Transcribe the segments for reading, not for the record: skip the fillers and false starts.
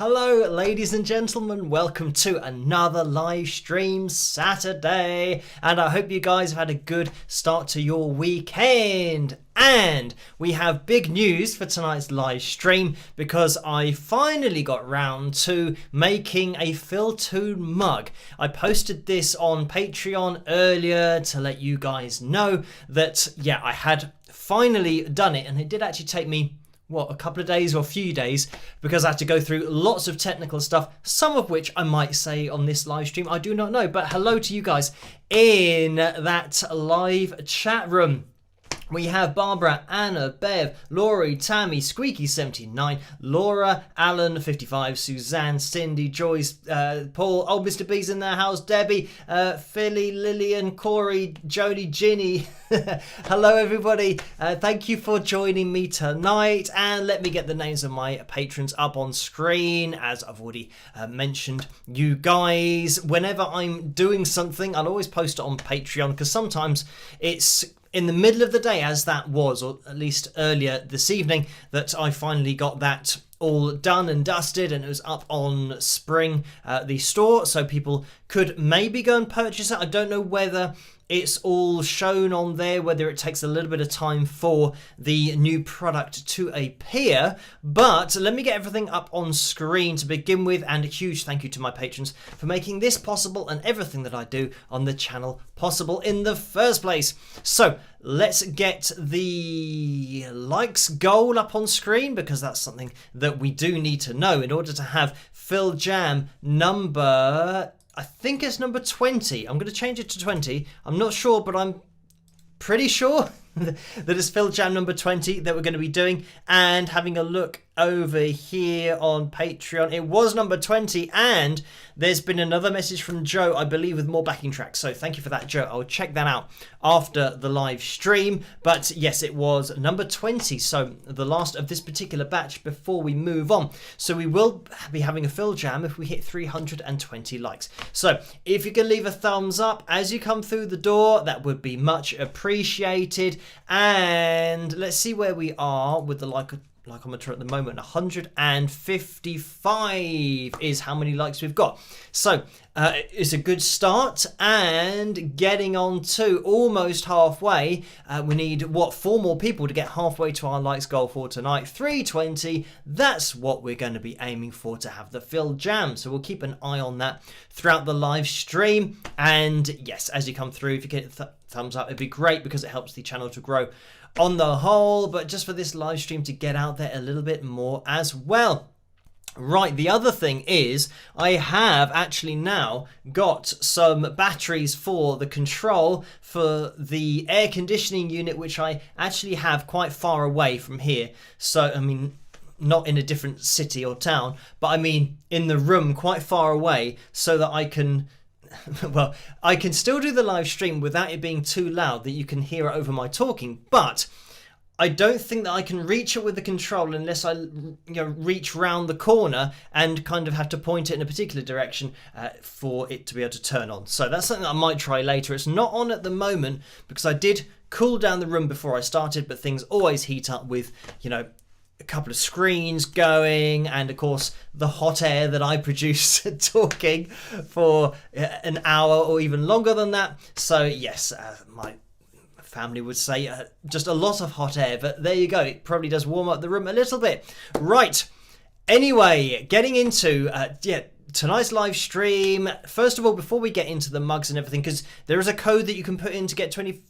Hello ladies and gentlemen, welcome to another live stream Saturday, and I hope you guys have had a good start to your weekend. And we have big news for tonight's live stream because I finally got round to making a Philtoon mug. I posted this on Patreon earlier to let you guys know that I had finally done it, and it did actually take me a couple of days or a few days, because I had to go through lots of technical stuff, some of which I might say on this live stream. I do not know, but hello to you guys in that live chat room. We have Barbara, Anna, Bev, Laurie, Tammy, Squeaky79, Laura, Alan, 55, Suzanne, Cindy, Joyce, Paul, old Mr. B's in their house, Debbie, Philly, Lillian, Corey, Jodie, Ginny. Hello, everybody. Thank you for joining me tonight. And let me get the names of my patrons up on screen. As I've already mentioned, you guys, whenever I'm doing something, I'll always post it on Patreon, because sometimes it's in the middle of the day, as that was, or at least earlier this evening, that I finally got that all done and dusted, and it was up on Spring, the store, so people could maybe go and purchase it. I don't know whether it's all shown on there, whether it takes a little bit of time for the new product to appear, but let me get everything up on screen to begin with, and a huge thank you to my patrons for making this possible and everything that I do on the channel possible in the first place. So let's get the likes goal up on screen, because that's something that we do need to know in order to have Phil Jam number, I think it's number 20. I'm going to change it to 20. I'm not sure, but I'm pretty sure that it's Phil Jam number 20 that we're going to be doing. And having a look over here on Patreon, it was number 20, and there's been another message from Joe, I believe, with more backing tracks, so thank you for that, Joe. I'll check that out after the live stream, but yes, it was number 20, so the last of this particular batch before we move on. So we will be having a Phil Jam if we hit 320 likes. So if you can leave a thumbs up as you come through the door, that would be much appreciated. And let's see where we are with the likeometer at the moment. 155 is how many likes we've got. So it's a good start, and getting on to almost halfway. We need, 4 more people to get halfway to our likes goal for tonight. 320, that's what we're going to be aiming for, to have the Phil Jam. So we'll keep an eye on that throughout the live stream. And yes, as you come through, if you get a thumbs up, it'd be great, because it helps the channel to grow on the whole, but just for this live stream to get out there a little bit more as well. Right, the other thing is I have actually now got some batteries for the control for the air conditioning unit, which I actually have quite far away from here. So, I mean, not in a different city or town, but I mean in the room quite far away, so that I can well, I can still do the live stream without it being too loud that you can hear it over my talking, but I don't think that I can reach it with the control unless I reach round the corner and kind of have to point it in a particular direction for it to be able to turn on. So that's something that I might try later. It's not on at the moment because I did cool down the room before I started, but things always heat up with, a couple of screens going, and of course the hot air that I produce talking for an hour or even longer than that. So yes, my family would say just a lot of hot air, but there you go, it probably does warm up the room a little bit. Right, anyway, getting into tonight's live stream. First of all, before we get into the mugs and everything, because there is a code that you can put in to get 20%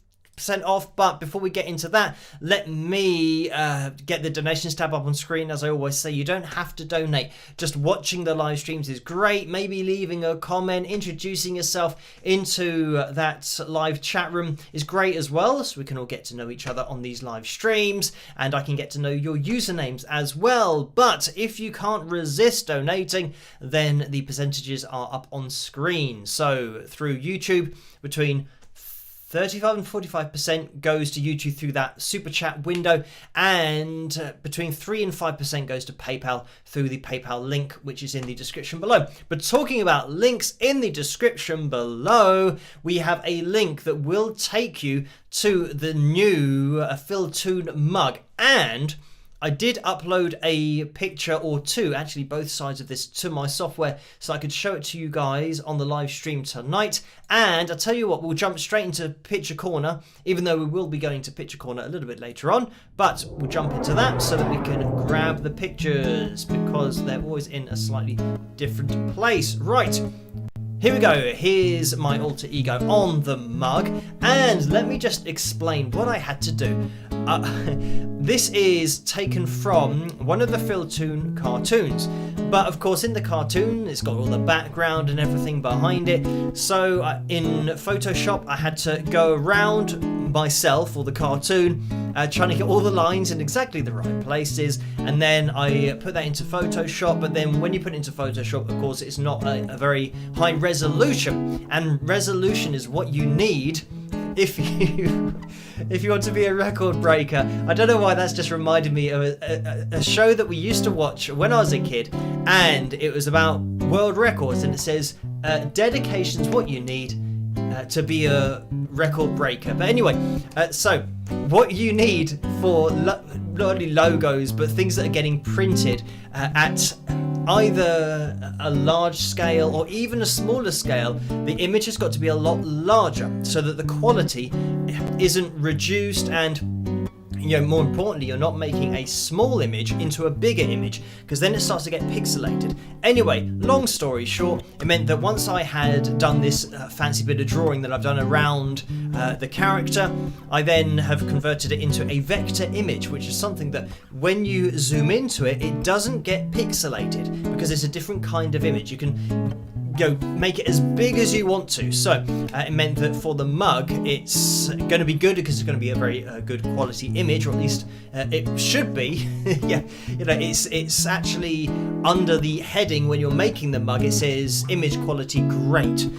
off, but before we get into that, let me get the donations tab up on screen. As I always say, you don't have to donate, just watching the live streams is great. Maybe leaving a comment, introducing yourself into that live chat room is great as well, so we can all get to know each other on these live streams, and I can get to know your usernames as well. But if you can't resist donating, then the percentages are up on screen. So through YouTube, between 35 and 45% goes to YouTube through that super chat window, and between 3 and 5% goes to PayPal through the PayPal link, which is in the description below. But talking about links in the description below, we have a link that will take you to the new Phil Toon mug, and I did upload a picture or two, actually both sides of this, to my software so I could show it to you guys on the live stream tonight. And I'll tell you what, we'll jump straight into Picture Corner, even though we will be going to Picture Corner a little bit later on. But we'll jump into that so that we can grab the pictures, because they're always in a slightly different place. Right. Here we go, here's my alter ego on the mug, and let me just explain what I had to do. This is taken from one of the Philtoon cartoons, but of course in the cartoon it's got all the background and everything behind it, so in Photoshop I had to go around myself, or the cartoon, trying to get all the lines in exactly the right places, and then I put that into Photoshop. But then when you put it into Photoshop, of course it's not a very high resolution, and resolution is what you need if you want to be a record breaker. I don't know why that's just reminded me of a show that we used to watch when I was a kid, and it was about world records, and it says dedication's what you need to be a record breaker. But anyway, so what you need for not only logos but things that are getting printed at either a large scale or even a smaller scale, the image has got to be a lot larger so that the quality isn't reduced, and more importantly, you're not making a small image into a bigger image, because then it starts to get pixelated. Anyway, long story short, it meant that once I had done this fancy bit of drawing that I've done around the character, I then have converted it into a vector image, which is something that when you zoom into it, it doesn't get pixelated because it's a different kind of image. You can make it as big as you want to. So it meant that for the mug, it's going to be good because it's going to be a very good quality image, or at least it should be. Yeah, it's actually under the heading when you're making the mug. It says image quality great.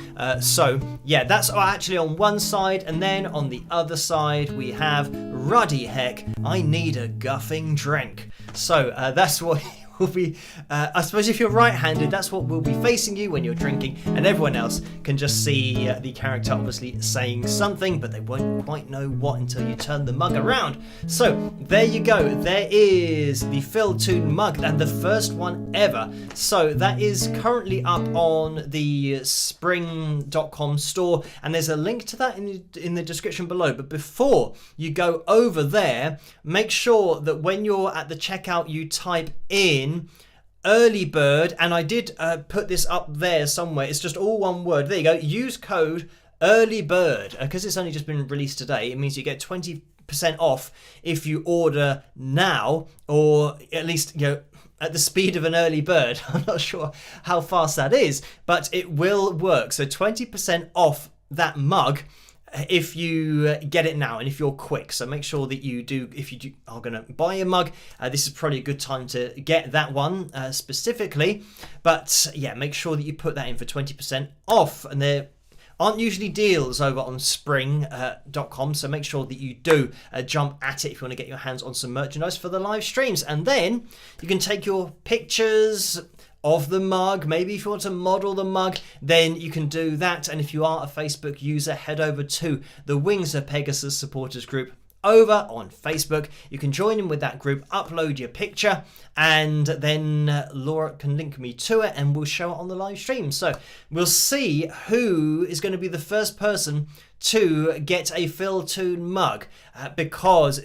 So yeah, that's actually on one side, and then on the other side we have ruddy heck, I need a guffing drink. So that's what will be, I suppose if you're right-handed, that's what will be facing you when you're drinking, and everyone else can just see the character obviously saying something, but they won't quite know what until you turn the mug around. So there you go, there is the Philtoon mug, and the first one ever. So that is currently up on the spring.com store, and there's a link to that in the description below. But before you go over there, make sure that when you're at the checkout you type in early bird, and I did put this up there somewhere, it's just all one word, there you go, use code early bird, because it's only just been released today. It means you get 20% off if you order now, or at least at the speed of an early bird. I'm not sure how fast that is, but it will work. So 20% off that mug if you get it now, and if you're quick. So make sure that you do, if you are going to buy a mug, this is probably a good time to get that one specifically. But yeah, make sure that you put that in for 20% off, and there aren't usually deals over on spring.com, so make sure that you do jump at it if you want to get your hands on some merchandise for the live streams. And then you can take your pictures of the mug. Maybe if you want to model the mug, then you can do that. And if you are a Facebook user, head over to the Wings of Pegasus supporters group over on Facebook. You can join in with that group, upload your picture, and then Laura can link me to it and we'll show it on the live stream. So we'll see who is going to be the first person to get a Philtoon mug, because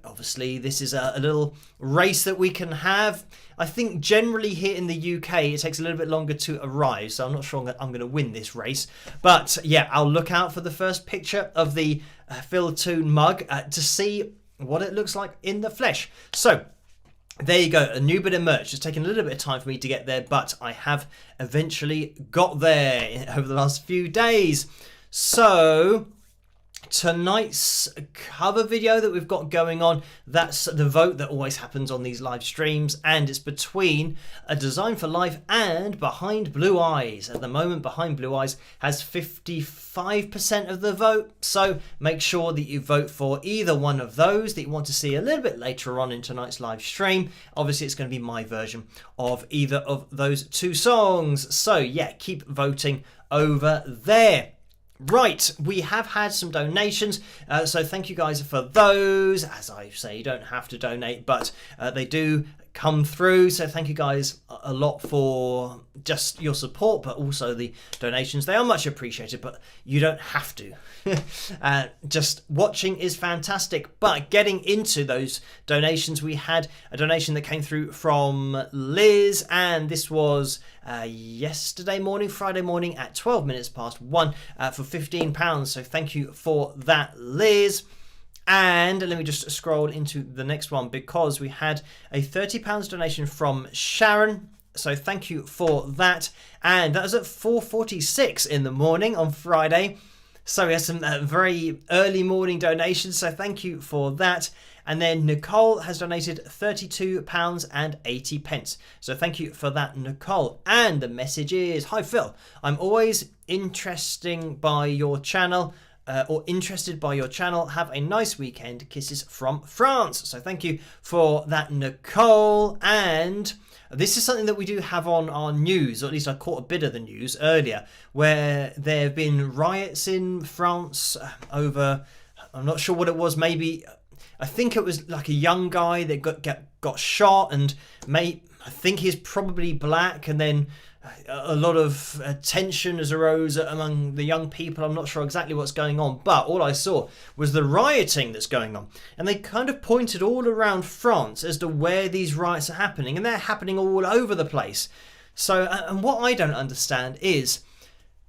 obviously this is a little race that we can have. I think generally here in the UK it takes a little bit longer to arrive, so I'm not sure I'm going to win this race. But yeah, I'll look out for the first picture of the Philtoon mug to see what it looks like in the flesh. So there you go, a new bit of merch. It's taken a little bit of time for me to get there, but I have eventually got there over the last few days. So tonight's cover video that we've got going on, that's the vote that always happens on these live streams, and it's between A Design for Life and Behind Blue Eyes. At the moment, Behind Blue Eyes has 55% of the vote, so make sure that you vote for either one of those that you want to see a little bit later on in tonight's live stream. Obviously it's going to be my version of either of those two songs, so yeah, keep voting over there. Right, we have had some donations, so thank you guys for those. As I say, you don't have to donate, but they do come through, so thank you guys a lot for just your support, but also the donations. They are much appreciated, but you don't have to. Just watching is fantastic. But getting into those donations, we had a donation that came through from Liz, and this was Friday morning at 12 minutes past 1 for £15. So thank you for that, Liz. And let me just scroll into the next one because we had a £30 donation from Sharon. So thank you for that. And that was at 4:46 in the morning on Friday. So we had some very early morning donations. So thank you for that. And then Nicole has donated £32.80. So thank you for that, Nicole. And the message is, hi Phil, I'm always interested by your channel. Have a nice weekend. Kisses from France. So thank you for that, Nicole. And this is something that we do have on our news, or at least I caught a bit of the news earlier, where there have been riots in France over, I'm not sure what it was, maybe, I think it was like a young guy that got shot, and I think he's probably black, and then a lot of tension has arose among the young people. I'm not sure exactly what's going on, but all I saw was the rioting that's going on. And they kind of pointed all around France as to where these riots are happening, and they're happening all over the place. So, and what I don't understand is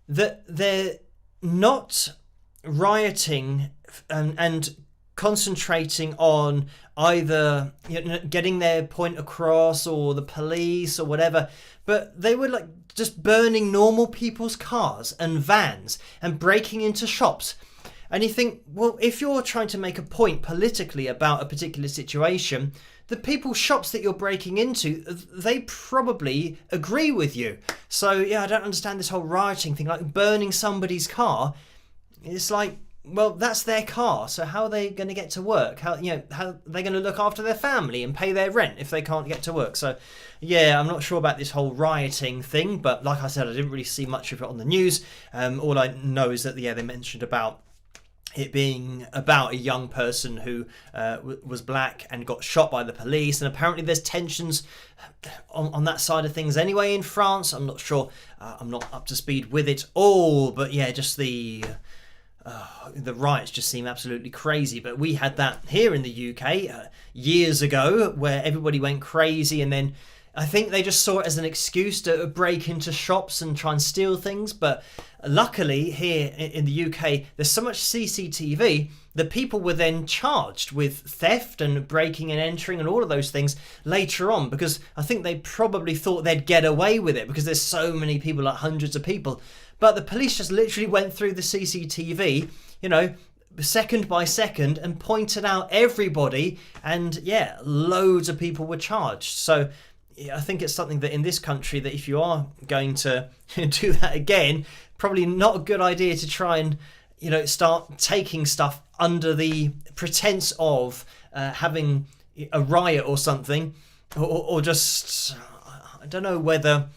that they're not rioting and concentrating on either getting their point across or the police or whatever, but they were like just burning normal people's cars and vans and breaking into shops. And you think, well, if you're trying to make a point politically about a particular situation, the people's shops that you're breaking into, they probably agree with you. So yeah, I don't understand this whole rioting thing, like burning somebody's car. It's like, well, that's their car, so how are they going to get to work? How are they going to look after their family and pay their rent if they can't get to work? So, yeah, I'm not sure about this whole rioting thing, but like I said, I didn't really see much of it on the news. All I know is that, they mentioned about it being about a young person who was black and got shot by the police, and apparently there's tensions on that side of things anyway in France. I'm not sure, I'm not up to speed with it all, but yeah, just the riots just seem absolutely crazy. But we had that here in the UK years ago where everybody went crazy, and then I think they just saw it as an excuse to break into shops and try and steal things. But luckily here in the UK there's so much CCTV that people were then charged with theft and breaking and entering and all of those things later on, because I think they probably thought they'd get away with it because there's so many people, like hundreds of people. But the police just literally went through the CCTV, second by second, and pointed out everybody, and yeah, loads of people were charged. So yeah, I think it's something that in this country, that if you are going to do that again, probably not a good idea to try and start taking stuff under the pretense of having a riot or something, or just, I don't know whether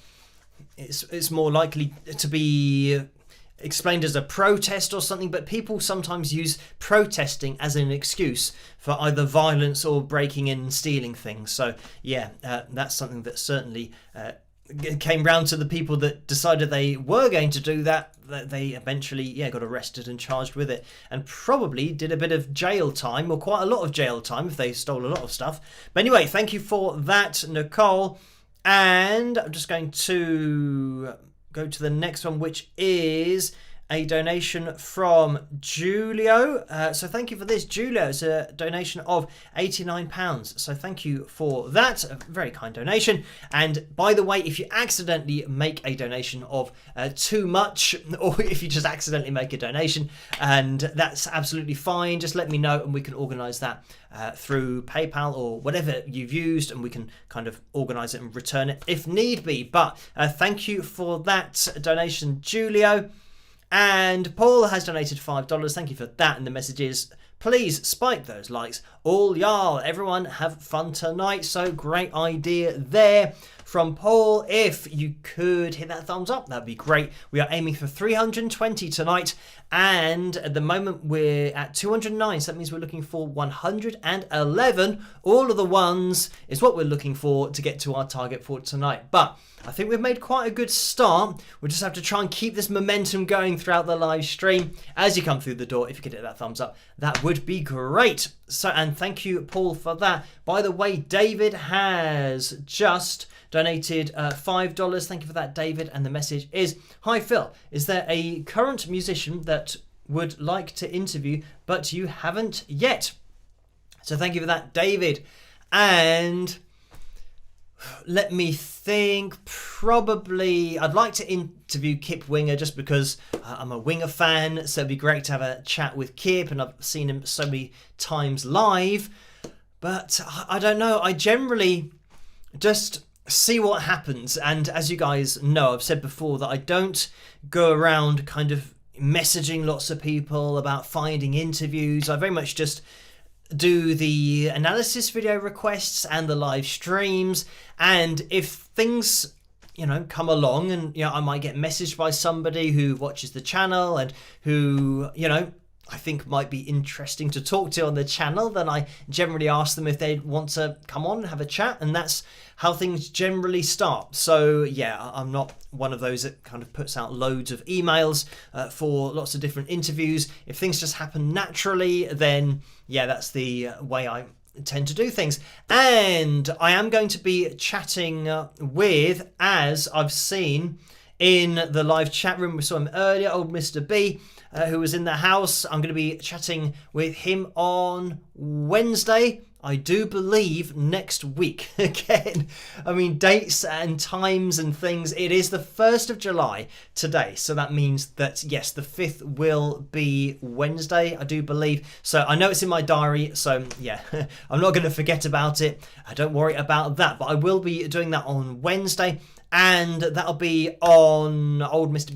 it's more likely to be explained as a protest or something, but people sometimes use protesting as an excuse for either violence or breaking in and stealing things. So yeah, that's something that certainly came round to the people that decided they were going to do that. They eventually got arrested and charged with it, and probably did a bit of jail time, or quite a lot of jail time if they stole a lot of stuff. But anyway, thank you for that, Nicole. And I'm just going to go to the next one, which is a donation from Julio. So thank you for this, Julio. It's a donation of £89. So thank you for that. A very kind donation. And by the way, if you accidentally make a donation of too much, or if you just accidentally make a donation, and that's absolutely fine, just let me know and we can organise that through PayPal or whatever you've used, and we can kind of organise it and return it if need be. But thank you for that donation, Julio. And Paul has donated $5. Thank you for that. And the message is, please spike those likes. All y'all, everyone have fun tonight. So great idea there from Paul. If you could hit that thumbs up, that'd be great. We are aiming for 320 tonight. And at the moment we're at 209. So that means we're looking for 111. All of the ones is what we're looking for to get to our target for tonight. But I think we've made quite a good start. We'll just have to try and keep this momentum going throughout the live stream. As you come through the door, if you could hit that thumbs up, that would be great. So, and thank you, Paul, for that. By the way, David has just donated $5. Thank you for that, David. And the message is, hi, Phil. Is there a current musician that would like to interview, but you haven't yet? So thank you for that, David. And let me think. Probably I'd like to interview Kip Winger just because I'm a Winger fan. So it'd be great to have a chat with Kip, and I've seen him so many times live. But I don't know. I generally just see what happens. And as you guys know, I've said before that I don't go around kind of messaging lots of people about finding interviews. I very much just do the analysis video requests and the live streams, and if things come along, and I might get messaged by somebody who watches the channel and who I think might be interesting to talk to on the channel, then I generally ask them if they want to come on and have a chat, and that's how things generally start. So yeah, I'm not one of those that kind of puts out loads of emails for lots of different interviews. If things just happen naturally, then yeah, that's the way I tend to do things. And I am going to be chatting with, as I've seen in the live chat room, we saw him earlier, old Mr. B, who was in the house. I'm going to be chatting with him on Wednesday, I do believe, next week. Again, I mean, dates and times and things. It is the 1st of July today. So that means that, yes, the 5th will be Wednesday, I do believe. So I know it's in my diary. So yeah, I'm not going to forget about it. Don't worry about that. But I will be doing that on Wednesday. And that'll be on old Mr.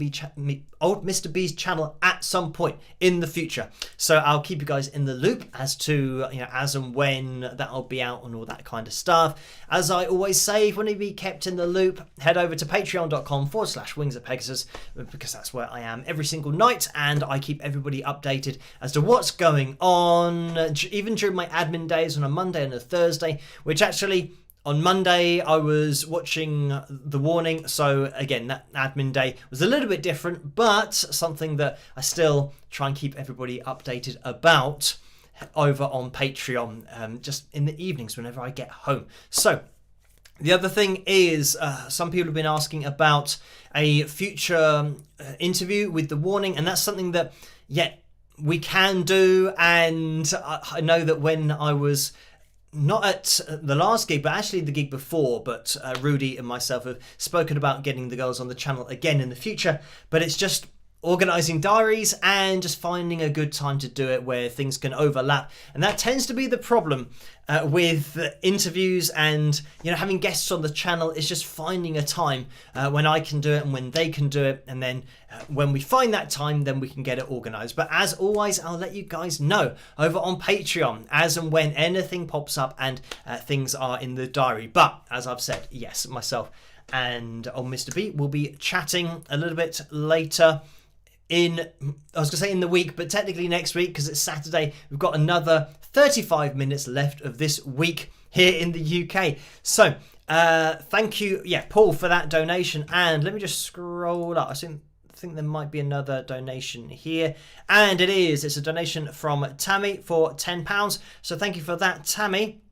B's channel at some point in the future. So I'll keep you guys in the loop as to as and when that'll be out and all that kind of stuff. As I always say, if you want to be kept in the loop, head over to patreon.com/wingsofpegasus, because that's where I am every single night, and I keep everybody updated as to what's going on, even during my admin days on a Monday and a Thursday, which actually, on Monday, I was watching The Warning, so again, that admin day was a little bit different, but something that I still try and keep everybody updated about over on Patreon, just in the evenings whenever I get home. So, the other thing is, some people have been asking about a future interview with The Warning, and that's something that, yeah, we can do, and I know that when I was not at the last gig, but actually the gig before, but Rudy and myself have spoken about getting the girls on the channel again in the future, but it's just organising diaries and just finding a good time to do it where things can overlap. And that tends to be the problem with interviews and having guests on the channel, is just finding a time when I can do it and when they can do it, and then when we find that time, then we can get it organised. But as always, I'll let you guys know over on Patreon as and when anything pops up and things are in the diary. But as I've said, yes, myself and old Mr. B will be chatting a little bit later in the week, but technically next week, because it's Saturday. We've got another 35 minutes left of this week here in the UK. So thank you, Paul, for that donation. And let me just scroll up. I think there might be another donation here, and it's a donation from Tammy for £10. So thank you for that, Tammy.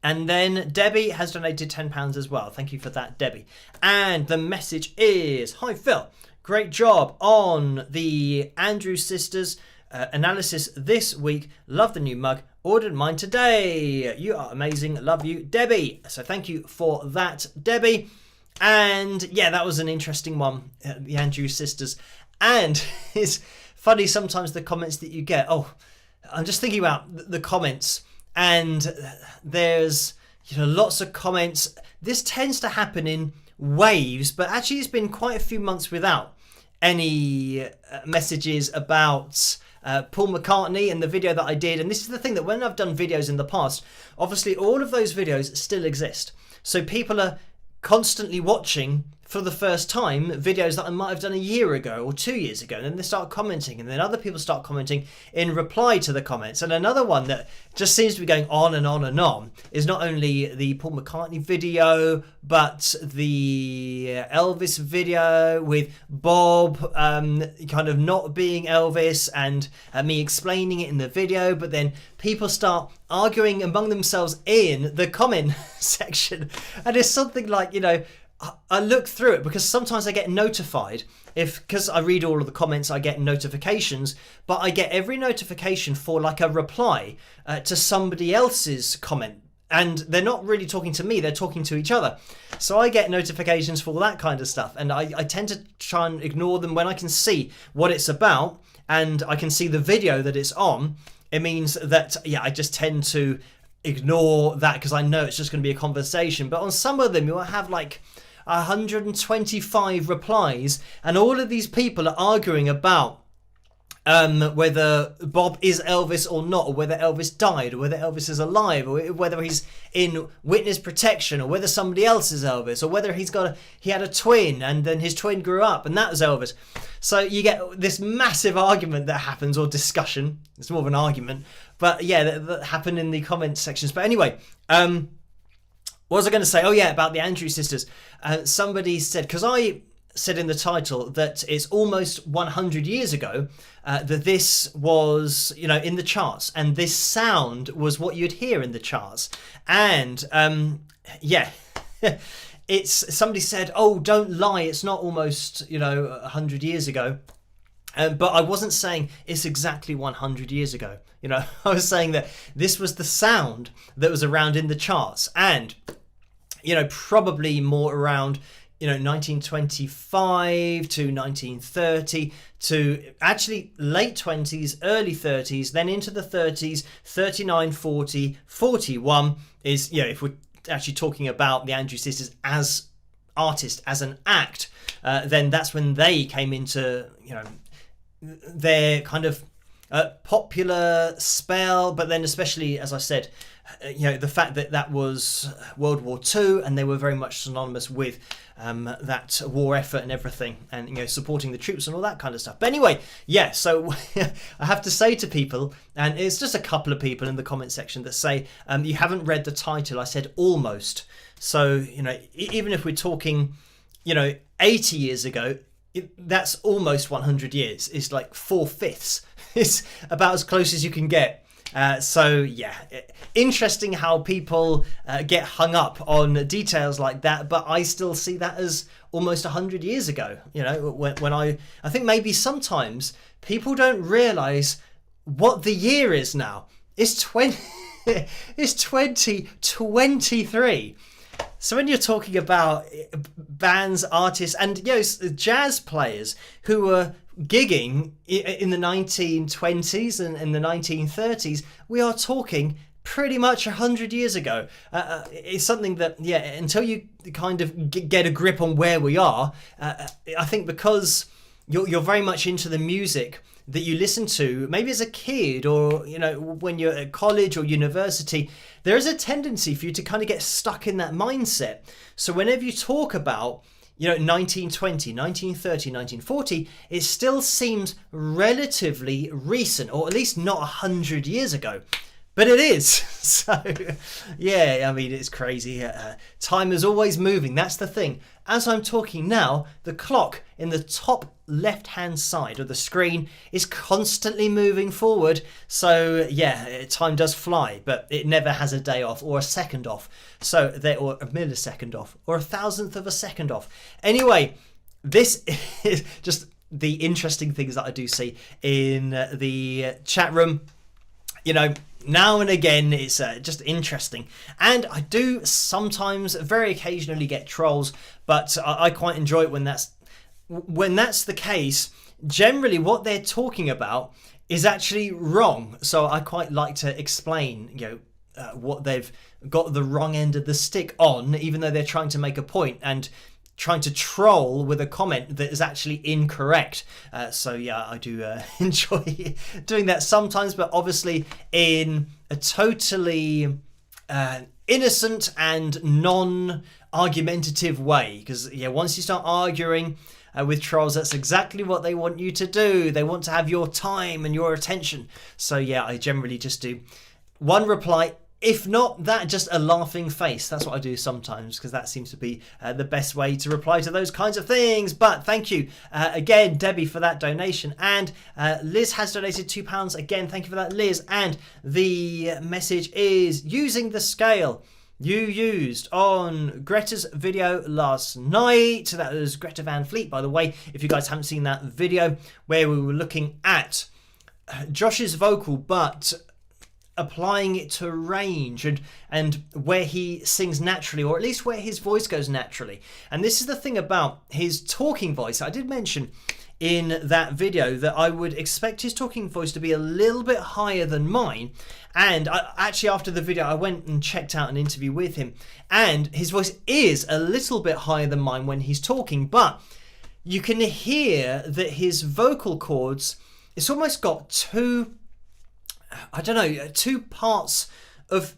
And then Debbie has donated £10 as well. Thank you for that, Debbie. And the message is, hi Phil, great job on the Andrew Sisters analysis this week. Love the new mug. Ordered mine today. You are amazing. Love you, Debbie. So thank you for that, Debbie. And yeah, that was an interesting one, the Andrew Sisters. And it's funny sometimes the comments that you get. Oh, I'm just thinking about the comments, and there's lots of comments. This tends to happen in waves, but actually it's been quite a few months without any messages about Paul McCartney and the video that I did. And this is the thing, that when I've done videos in the past, obviously all of those videos still exist. So people are constantly watching for the first time videos that I might have done a year ago or 2 years ago, and then they start commenting, and then other people start commenting in reply to the comments. And another one that just seems to be going on and on and on is not only the Paul McCartney video, but the Elvis video with Bob kind of not being Elvis, and me explaining it in the video, but then people start arguing among themselves in the comment section. And it's something like, I look through it because sometimes I get notified because I read all of the comments, I get notifications, but I get every notification for like a reply to somebody else's comment. And they're not really talking to me, they're talking to each other. So I get notifications for all that kind of stuff. And I tend to try and ignore them when I can see what it's about and I can see the video that it's on. It means that, yeah, I just tend to ignore that because I know it's just going to be a conversation. But on some of them, you'll have like 125 replies, and all of these people are arguing about whether Bob is Elvis or not, or whether Elvis died, or whether Elvis is alive, or whether he's in witness protection, or whether somebody else is Elvis, or whether he had a twin and then his twin grew up and that was Elvis. So you get this massive argument that happens, or discussion. It's more of an argument, but yeah, that happened in the comment sections. But anyway, what was I going to say? Oh yeah, about the Andrews sisters. Somebody said, because I said in the title that it's almost 100 years ago that this was, in the charts, and this sound was what you'd hear in the charts. And yeah, it's somebody said, oh, don't lie, it's not almost 100 years ago. But I wasn't saying it's exactly 100 years ago. I was saying that this was the sound that was around in the charts, and probably more around 1925 to 1930 to actually late 20s, early 30s, then into the 30s, 39, 40, 41 is, if we're actually talking about the Andrews sisters as artists, as an act, then that's when they came into, their kind of popular spell. But then especially, as I said, the fact that was World War II, and they were very much synonymous with that war effort and everything, and supporting the troops and all that kind of stuff. But anyway, yeah, so I have to say to people, and it's just a couple of people in the comment section that say, you haven't read the title. I said almost. So even if we're talking 80 years ago, that's almost 100 years. It's like 4/5. It's about as close as you can get. So yeah, interesting how people get hung up on details like that, but I still see that as almost 100 years ago. When I think maybe sometimes people don't realize what the year is now. It's 2023. So when you're talking about bands, artists, and jazz players who were gigging in the 1920s and in the 1930s, we are talking pretty much 100 years ago. It's something that, until you kind of get a grip on where we are, I think because you're very much into the music that you listen to, maybe as a kid, or when you're at college or university, there is a tendency for you to kind of get stuck in that mindset. So whenever you talk about 1920, 1930, 1940, it still seems relatively recent, or at least not 100 years ago. But it is. So, yeah, I mean, it's crazy. Time is always moving. That's the thing. As I'm talking now, the clock in the top left-hand side of the screen is constantly moving forward. So, yeah, time does fly, but it never has a day off or a second off. So, or a millisecond off or a thousandth of a second off. Anyway, this is just the interesting things that I do see in the chat room. Now and again, it's just interesting. And I do sometimes, very occasionally, get trolls, but I quite enjoy it when that's the case. Generally, what they're talking about is actually wrong. So I quite like to explain, what they've got the wrong end of the stick on, even though they're trying to make a point and trying to troll with a comment that is actually incorrect. So yeah, I do enjoy doing that sometimes, but obviously in a totally innocent and non-argumentative way. Because once you start arguing with trolls, that's exactly what they want you to do. They want to have your time and your attention. So yeah, I generally just do one reply. If not that, just a laughing face. That's what I do sometimes, because that seems to be the best way to reply to those kinds of things. But thank you again, Debbie, for that donation. And Liz has donated £2. Again, thank you for that, Liz. And the message is, using the scale, you used on Greta's video last night. That was Greta Van Fleet, by the way, if you guys haven't seen that video, where we were looking at Josh's vocal, but applying it to range and where he sings naturally, or at least where his voice goes naturally. And this is the thing about his talking voice. I did mention in that video that I would expect his talking voice to be a little bit higher than mine. And actually, after the video, I went and checked out an interview with him, and his voice is a little bit higher than mine when he's talking, but you can hear that his vocal cords, it's almost got two parts of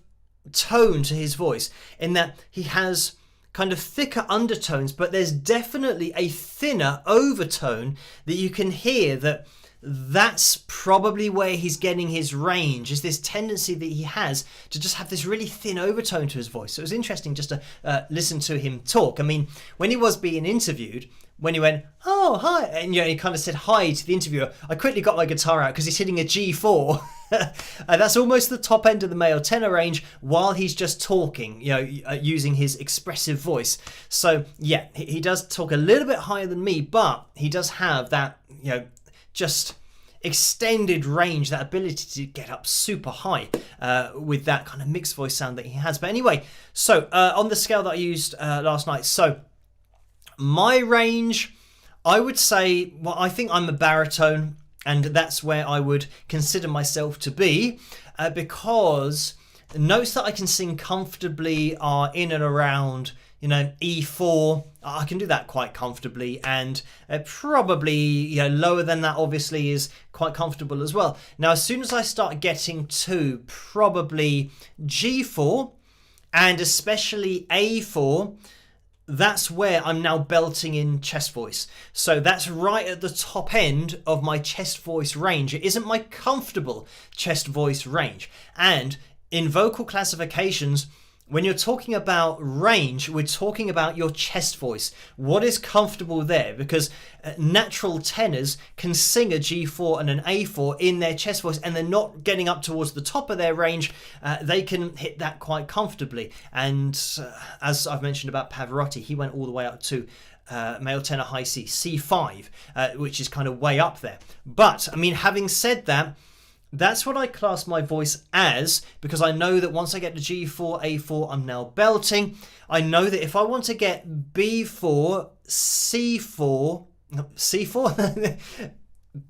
tone to his voice, in that he has kind of thicker undertones, but there's definitely a thinner overtone that you can hear. That's probably where he's getting his range, is this tendency that he has to just have this really thin overtone to his voice. So it was interesting just to listen to him talk. I mean, when he was being interviewed, when he went, "Oh, hi," and he kind of said hi to the interviewer, I quickly got my guitar out because he's hitting a G4. That's almost the top end of the male tenor range while he's just talking, using his expressive voice. So yeah, he does talk a little bit higher than me, but he does have that, just extended range, that ability to get up super high with that kind of mixed voice sound that he has. But anyway, so on the scale that I used last night, so my range, I would say, well, I think I'm a baritone, and that's where I would consider myself to be, because the notes that I can sing comfortably are in and around, E4. I can do that quite comfortably, and probably lower than that obviously is quite comfortable as well. Now, as soon as I start getting to probably G4 and especially A4, that's where I'm now belting in chest voice. So that's right at the top end of my chest voice range. It isn't my comfortable chest voice range. And in vocal classifications, when you're talking about range, we're talking about your chest voice. What is comfortable there? Because natural tenors can sing a G4 and an A4 in their chest voice, and they're not getting up towards the top of their range. They can hit that quite comfortably. And as I've mentioned about Pavarotti, he went all the way up to male tenor high C, C5, which is kind of way up there. But, I mean, having said that, that's what I class my voice as, because I know that once I get to G4, A4, I'm now belting. I know that if I want to get B4, C4,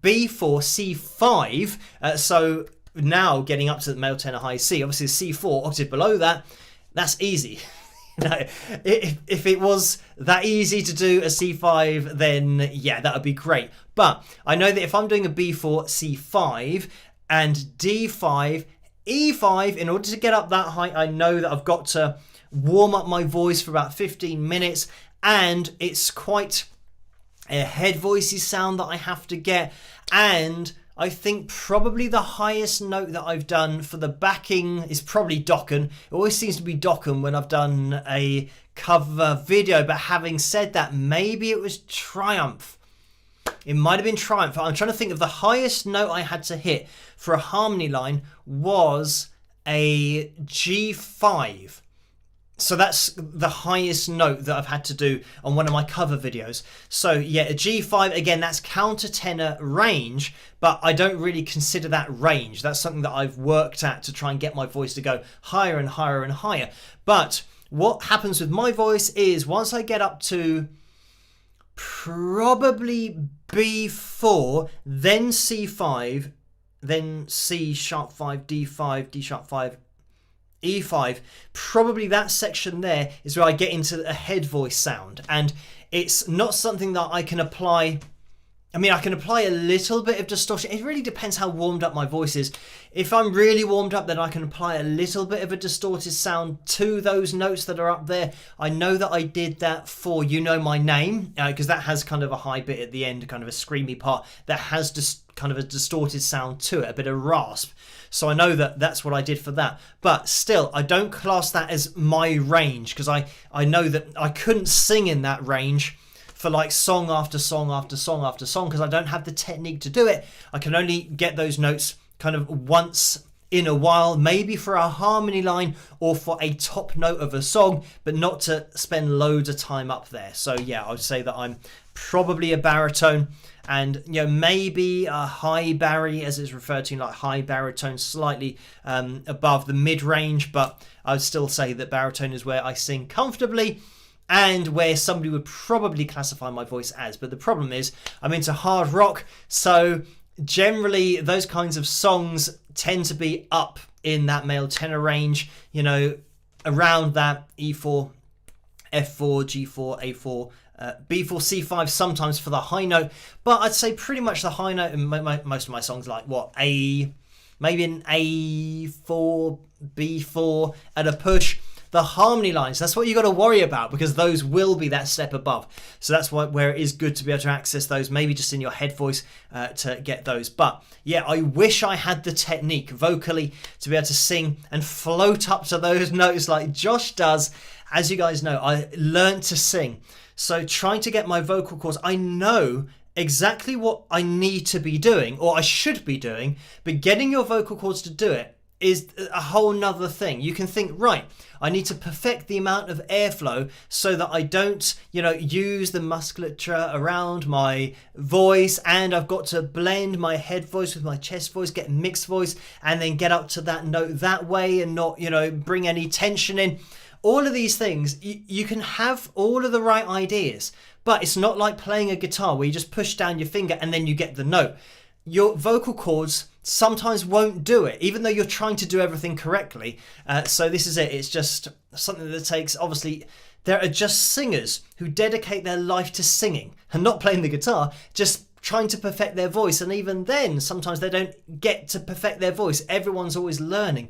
B4, C5, so now getting up to the male tenor high C, obviously the C4 octave below that, that's easy. If it was that easy to do a C5, then yeah, that would be great. But I know that if I'm doing a B4, C5, and D5, E5, in order to get up that high, I know that I've got to warm up my voice for about 15 minutes, and it's quite a head voicey sound that I have to get. And I think probably the highest note that I've done for the backing is probably Dokken. It always seems to be Dokken when I've done a cover video, but having said that, maybe it was Triumph. It might have been Triumph. I'm trying to think of the highest note I had to hit for a harmony line was a G5. So that's the highest note that I've had to do on one of my cover videos. So yeah, a G5, again, that's countertenor range, but I don't really consider that range. That's something that I've worked at to try and get my voice to go higher and higher and higher. But what happens with my voice is once I get up to probably B4, then C5, then C sharp 5, D5, D sharp 5, E5, probably that section there is where I get into a head voice sound. And it's not something that I can apply. I mean, I can apply a little bit of distortion. It really depends how warmed up my voice is. If I'm really warmed up, then I can apply a little bit of a distorted sound to those notes that are up there. I know that I did that for You Know My Name, because that has kind of a high bit at the end, kind of a screamy part that has just kind of a distorted sound to it, a bit of rasp. So I know that that's what I did for that. But still, I don't class that as my range, because I know that I couldn't sing in that range for like song after song after song after song, because I don't have the technique to do it. I can only get those notes kind of once in a while, maybe for a harmony line or for a top note of a song, but not to spend loads of time up there. So yeah, I would say that I'm probably a baritone, and maybe a high bari, as it's referred to, like high baritone, slightly above the mid-range, but I would still say that baritone is where I sing comfortably and where somebody would probably classify my voice as. But the problem is I'm into hard rock, so generally those kinds of songs tend to be up in that male tenor range, around that E4, F4, G4, A4, B4, C5, sometimes for the high note. But I'd say pretty much the high note in most of my songs, like maybe an A4, B4 at a push. The harmony lines, that's what you got to worry about, because those will be that step above. So that's where it is good to be able to access those, maybe just in your head voice to get those. But yeah, I wish I had the technique vocally to be able to sing and float up to those notes like Josh does. As you guys know, I learned to sing. So trying to get my vocal cords, I know exactly what I need to be doing, or I should be doing, but getting your vocal cords to do it is a whole nother thing. You can think, right, I need to perfect the amount of airflow so that I don't, use the musculature around my voice, and I've got to blend my head voice with my chest voice, get mixed voice, and then get up to that note that way and not, bring any tension in. All of these things, you can have all of the right ideas, but it's not like playing a guitar where you just push down your finger and then you get the note. Your vocal cords sometimes won't do it, even though you're trying to do everything correctly. So this is it. It's just something that takes, obviously, there are just singers who dedicate their life to singing and not playing the guitar, just trying to perfect their voice. And even then, sometimes they don't get to perfect their voice. Everyone's always learning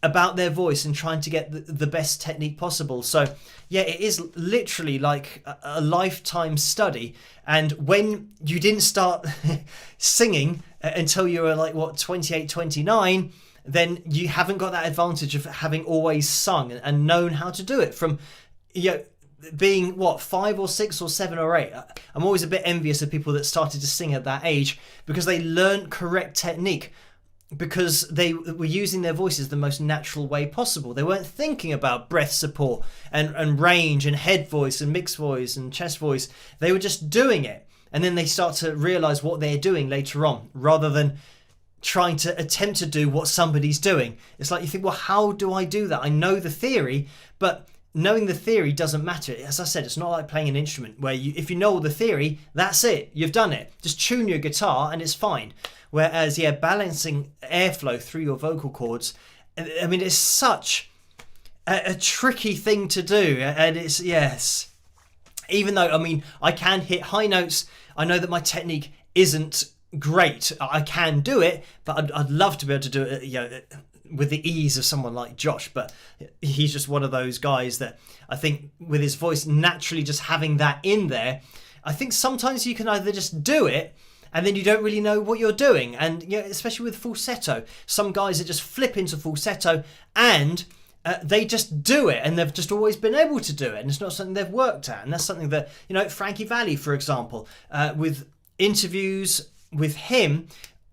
about their voice and trying to get the best technique possible. So yeah, it is literally like a lifetime study. And when you didn't start singing until you were like 28, 29, then you haven't got that advantage of having always sung and known how to do it from being 5 or 6 or 7 or 8. I'm always a bit envious of people that started to sing at that age, because they learned correct technique, because they were using their voices the most natural way possible. They weren't thinking about breath support and range and head voice and mixed voice and chest voice. They were just doing it. And then they start to realize what they're doing later on, rather than trying to attempt to do what somebody's doing. It's like you think, well, how do I do that? I know the theory, but knowing the theory doesn't matter. As I said, it's not like playing an instrument where if you know the theory, that's it. You've done it. Just tune your guitar and it's fine. Whereas, balancing airflow through your vocal cords, I mean, it's such a tricky thing to do. And it's, yes, even though, I mean, I can hit high notes, I know that my technique isn't great. I can do it, but I'd love to be able to do it, with the ease of someone like Josh. But he's just one of those guys that I think with his voice naturally just having that in there, I think sometimes you can either just do it and then you don't really know what you're doing. And especially with falsetto, some guys that just flip into falsetto and they just do it, and they've just always been able to do it, and it's not something they've worked at. And that's something that, Frankie Valli, for example, with interviews with him,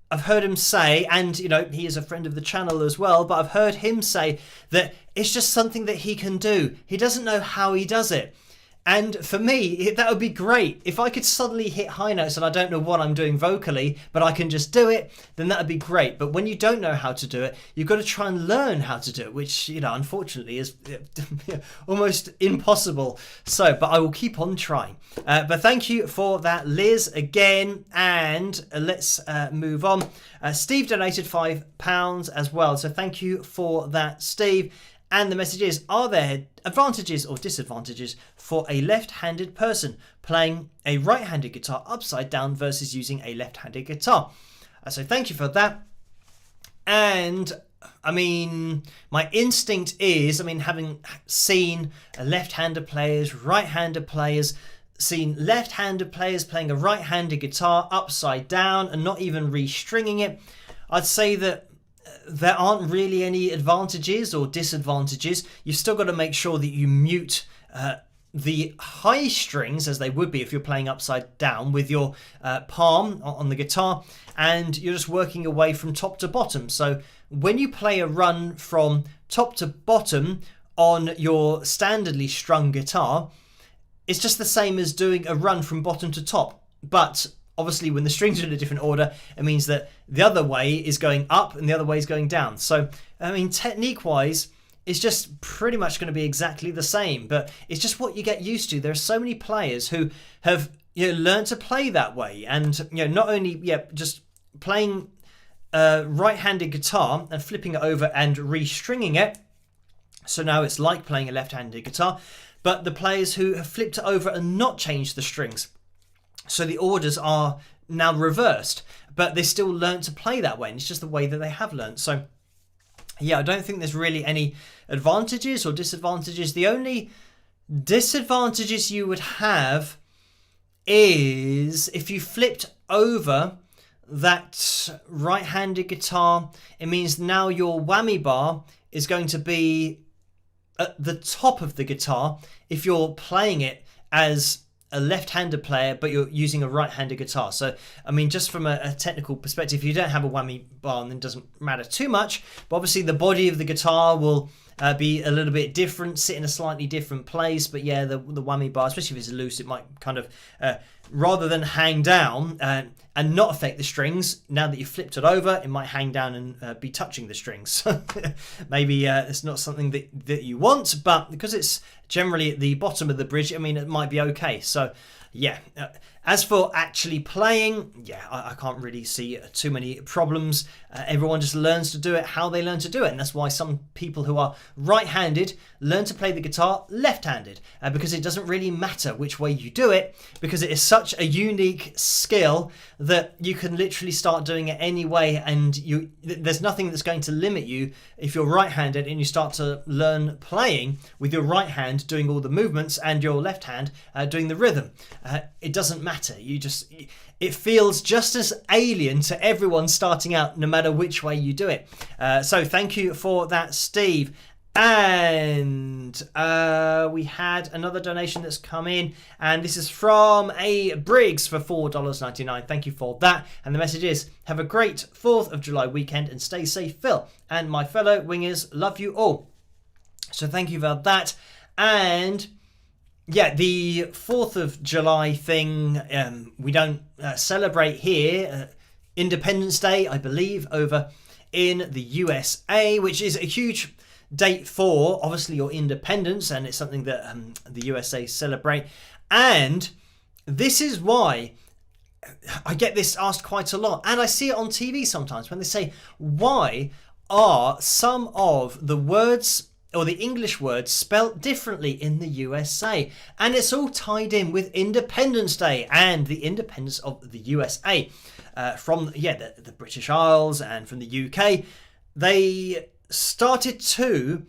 I've heard him say, and he is a friend of the channel as well, but I've heard him say that it's just something that he can do. He doesn't know how he does it. And for me, that would be great. If I could suddenly hit high notes and I don't know what I'm doing vocally, but I can just do it, then that would be great. But when you don't know how to do it, you've got to try and learn how to do it, which, unfortunately is almost impossible. So, but I will keep on trying. But thank you for that, Liz, again. And let's move on. Steve donated £5 as well. So thank you for that, Steve. And the message is, are there advantages or disadvantages for a left-handed person playing a right-handed guitar upside down versus using a left-handed guitar? So thank you for that. And I mean, my instinct is, having seen left-handed players, right-handed players, seen left-handed players playing a right-handed guitar upside down and not even restringing it, I'd say that there aren't really any advantages or disadvantages. You've still got to make sure that you mute the high strings, as they would be if you're playing upside down, with your palm on the guitar, and you're just working your way from top to bottom. So when you play a run from top to bottom on your standardly strung guitar, it's just the same as doing a run from bottom to top. But obviously when the strings are in a different order, it means that the other way is going up and the other way is going down. So, I mean, technique-wise, it's just pretty much going to be exactly the same, but it's just what you get used to. There are so many players who have learned to play that way, and not only just playing right-handed guitar and flipping it over and restringing it, so now it's like playing a left-handed guitar, but the players who have flipped it over and not changed the strings, so the orders are now reversed, but they still learn to play that way, and it's just the way that they have learned. So yeah, I don't think there's really any advantages or disadvantages. The only disadvantages you would have is if you flipped over that right-handed guitar, it means now your whammy bar is going to be at the top of the guitar if you're playing it as a left-handed player, but you're using a right-handed guitar. So, I mean, just from a technical perspective, you don't have a whammy bar, and it doesn't matter too much. But obviously, the body of the guitar will be a little bit different, sit in a slightly different place. But yeah, the whammy bar, especially if it's loose, it might kind of, rather than hang down and not affect the strings, now that you've flipped it over, it might hang down and be touching the strings. Maybe it's not something that you want, but because it's generally at the bottom of the bridge, I mean, it might be okay. So yeah, as for actually playing, yeah, I can't really see too many problems. Everyone just learns to do it how they learn to do it, and that's why some people who are right-handed learn to play the guitar left-handed, because it doesn't really matter which way you do it, because it is such a unique skill that you can literally start doing it any way, and there's nothing that's going to limit you if you're right-handed and you start to learn playing with your right hand doing all the movements and your left hand doing the rhythm. It doesn't matter. It feels just as alien to everyone starting out, no matter which way you do it. So thank you for that, Steve. And we had another donation that's come in, and this is from a Briggs for $4.99. Thank you for that. And the message is, have a great 4th of July weekend and stay safe, Phil. And my fellow wingers, love you all. So thank you for that. And yeah, the 4th of July thing, we don't celebrate here. Independence Day, I believe, over in the USA, which is a huge date for, obviously, your independence, and it's something that the USA celebrate. And this is why I get this asked quite a lot, and I see it on TV sometimes when they say, why are some of the words or the English words spelt differently in the USA? And it's all tied in with Independence Day and the independence of the USA from the British Isles and from the UK. They started to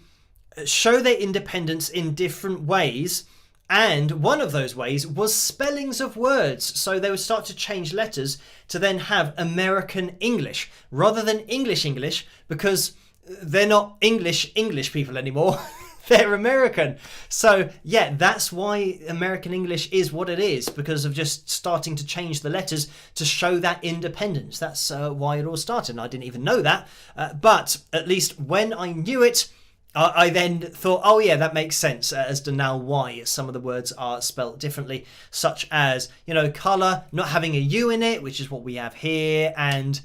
show their independence in different ways, and one of those ways was spellings of words. So they would start to change letters to then have American English rather than English, because they're not English people anymore. They're American. So yeah, that's why American English is what it is, because of just starting to change the letters to show that independence. That's why it all started. And I didn't even know that, but at least when I knew it, I then thought, oh yeah, that makes sense as to now why some of the words are spelt differently, such as, colour not having a U in it, which is what we have here. And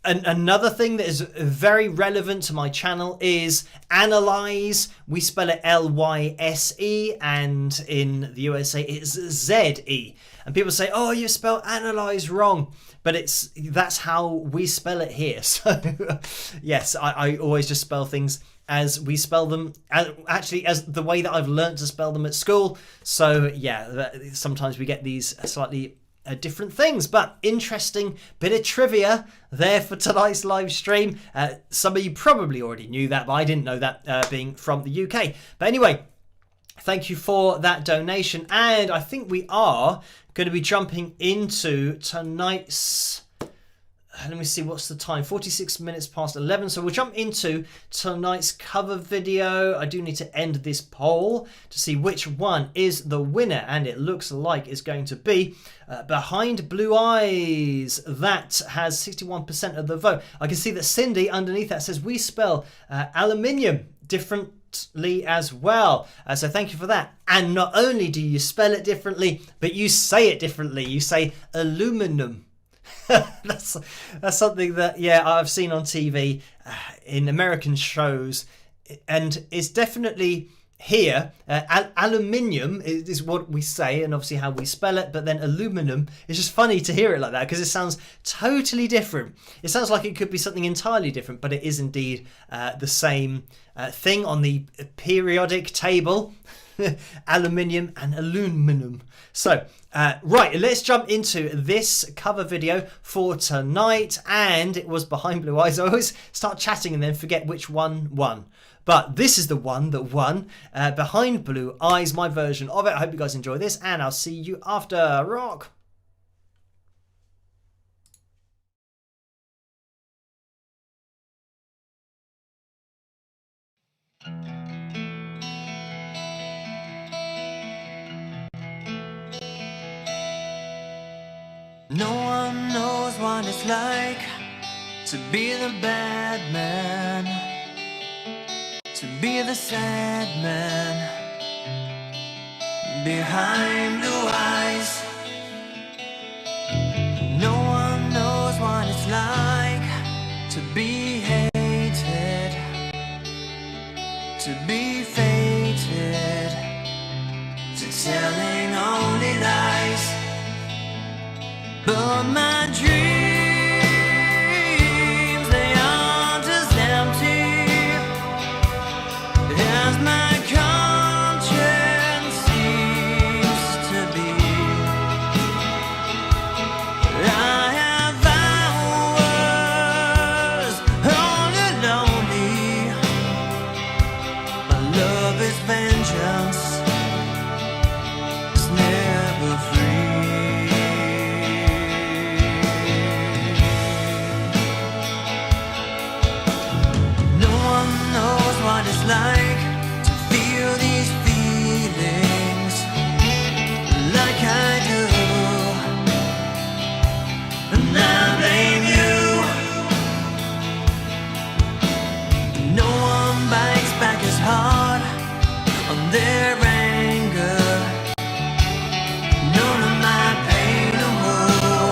another thing that is very relevant to my channel is analyze. We spell it Lyse, and in the USA it's ZE. And people say, oh, you spelled analyze wrong. But that's how we spell it here. So yes, I always just spell things as we spell them, actually as the way that I've learned to spell them at school. So yeah, sometimes we get these slightly different things, but interesting bit of trivia there for tonight's live stream. Some of you probably already knew that, but I didn't know that, being from the UK. But anyway, thank you for that donation, and I think we are going to be jumping into tonight's let me see, what's the time? 46 minutes past 11. So we'll jump into tonight's cover video. I do need to end this poll to see which one is the winner, and it looks like it's going to be Behind Blue Eyes. That has 61% of the vote. I can see that Cindy underneath that says we spell aluminium differently as well. So thank you for that. And not only do you spell it differently, but you say it differently. You say aluminum. that's something that, yeah, I've seen on TV in American shows, and it's definitely here. Aluminium is what we say, and obviously how we spell it, but then aluminum is just funny to hear it like that because it sounds totally different. It sounds like it could be something entirely different, but it is indeed the same thing on the periodic table. Aluminium and aluminum. So right, let's jump into this cover video for tonight, and it was Behind Blue Eyes. I always start chatting and then forget which one won, but this is the one that won. Behind Blue Eyes, my version of it. I hope you guys enjoy this, and I'll see you after. Rock. No one knows what it's like to be the bad man, to be the sad man behind blue eyes. No one knows what it's like to be hated, to be fated, to telling only lies. But my dreams, they aren't as empty as my conscience seems to be. I have hours only lonely. My love is vengeance, it's never free. What it's like to feel these feelings like I do, and I blame you. No one bites back as hard on their anger. None of my pain or woe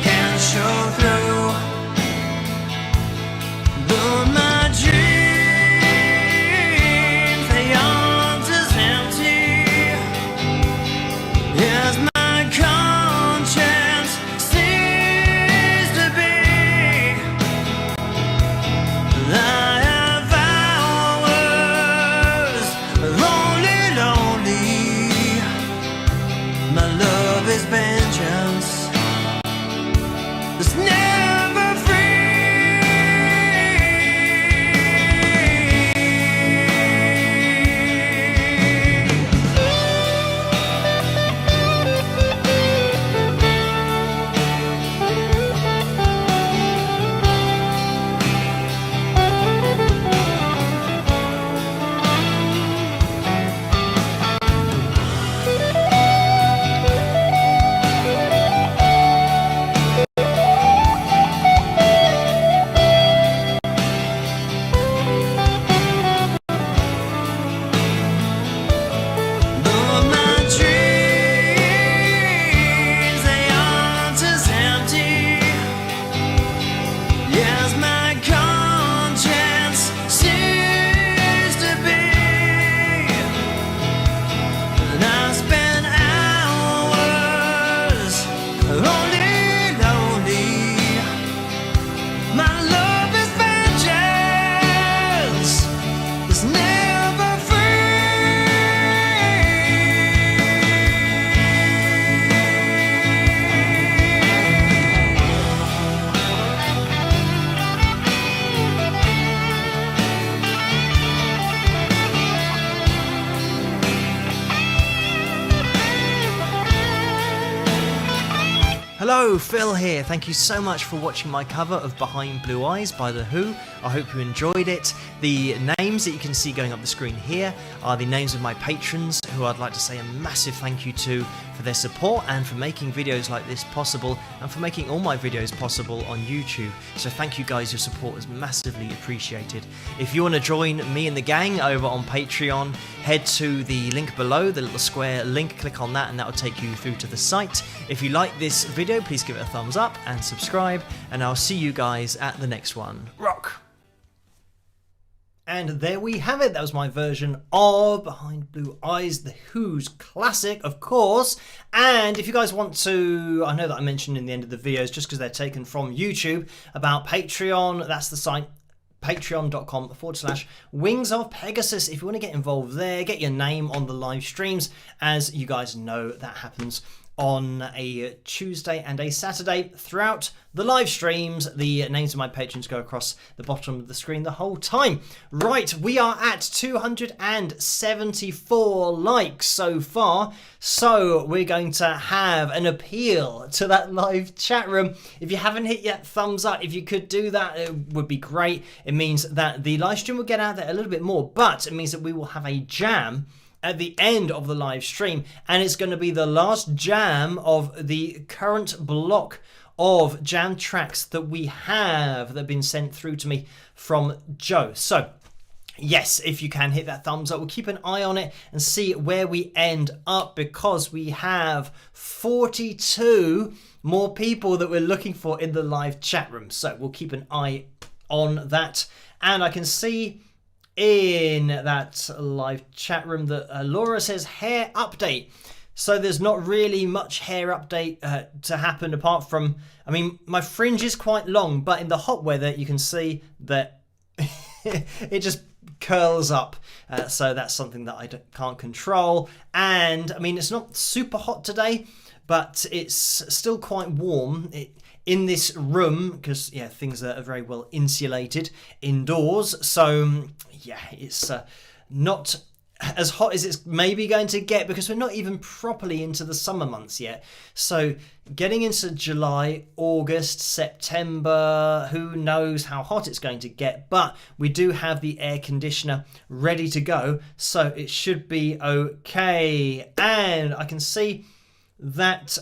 can show through. But my dreams, vengeance is never free. Hello, Phil here. Thank you so much for watching my cover of Behind Blue Eyes by The Who. I hope you enjoyed it. The names that you can see going up the screen here are the names of my patrons, who I'd like to say a massive thank you to for their support and for making videos like this possible, and for making all my videos possible on YouTube. So thank you guys, your support is massively appreciated. If you want to join me and the gang over on Patreon, head to the link below, the little square link, click on that and that will take you through to the site. If you like this video, please give it a thumbs up and subscribe, and I'll see you guys at the next one. Rock! And there we have it. That was my version of Behind Blue Eyes, The Who's classic, of course. And if you guys want to, I know that I mentioned in the end of the videos, just because they're taken from YouTube, about Patreon, that's the site, patreon.com/Wings of Pegasus. If you want to get involved there, get your name on the live streams. As you guys know, that happens on a Tuesday and a Saturday throughout the live streams. The names of my patrons go across the bottom of the screen the whole time. Right, we are at 274 likes so far, so we're going to have an appeal to that live chat room. If you haven't hit yet, thumbs up. If you could do that, it would be great. It means that the live stream will get out there a little bit more, but it means that we will have a jam at the end of the live stream, and it's going to be the last jam of the current block of jam tracks that we have that have been sent through to me from Joe. So yes, if you can hit that thumbs up, we'll keep an eye on it and see where we end up, because we have 42 more people that we're looking for in the live chat room. So we'll keep an eye on that. And I can see in that live chat room that Laura says hair update. So there's not really much hair update to happen, apart from, I mean, my fringe is quite long, but in the hot weather you can see that it just curls up. So that's something that I can't control. And I mean, it's not super hot today, but it's still quite warm in this room, because yeah, things are very well insulated indoors. So yeah, it's not as hot as it's maybe going to get, because we're not even properly into the summer months yet. So getting into July, August, September, who knows how hot it's going to get, but we do have the air conditioner ready to go, so it should be okay. And I can see that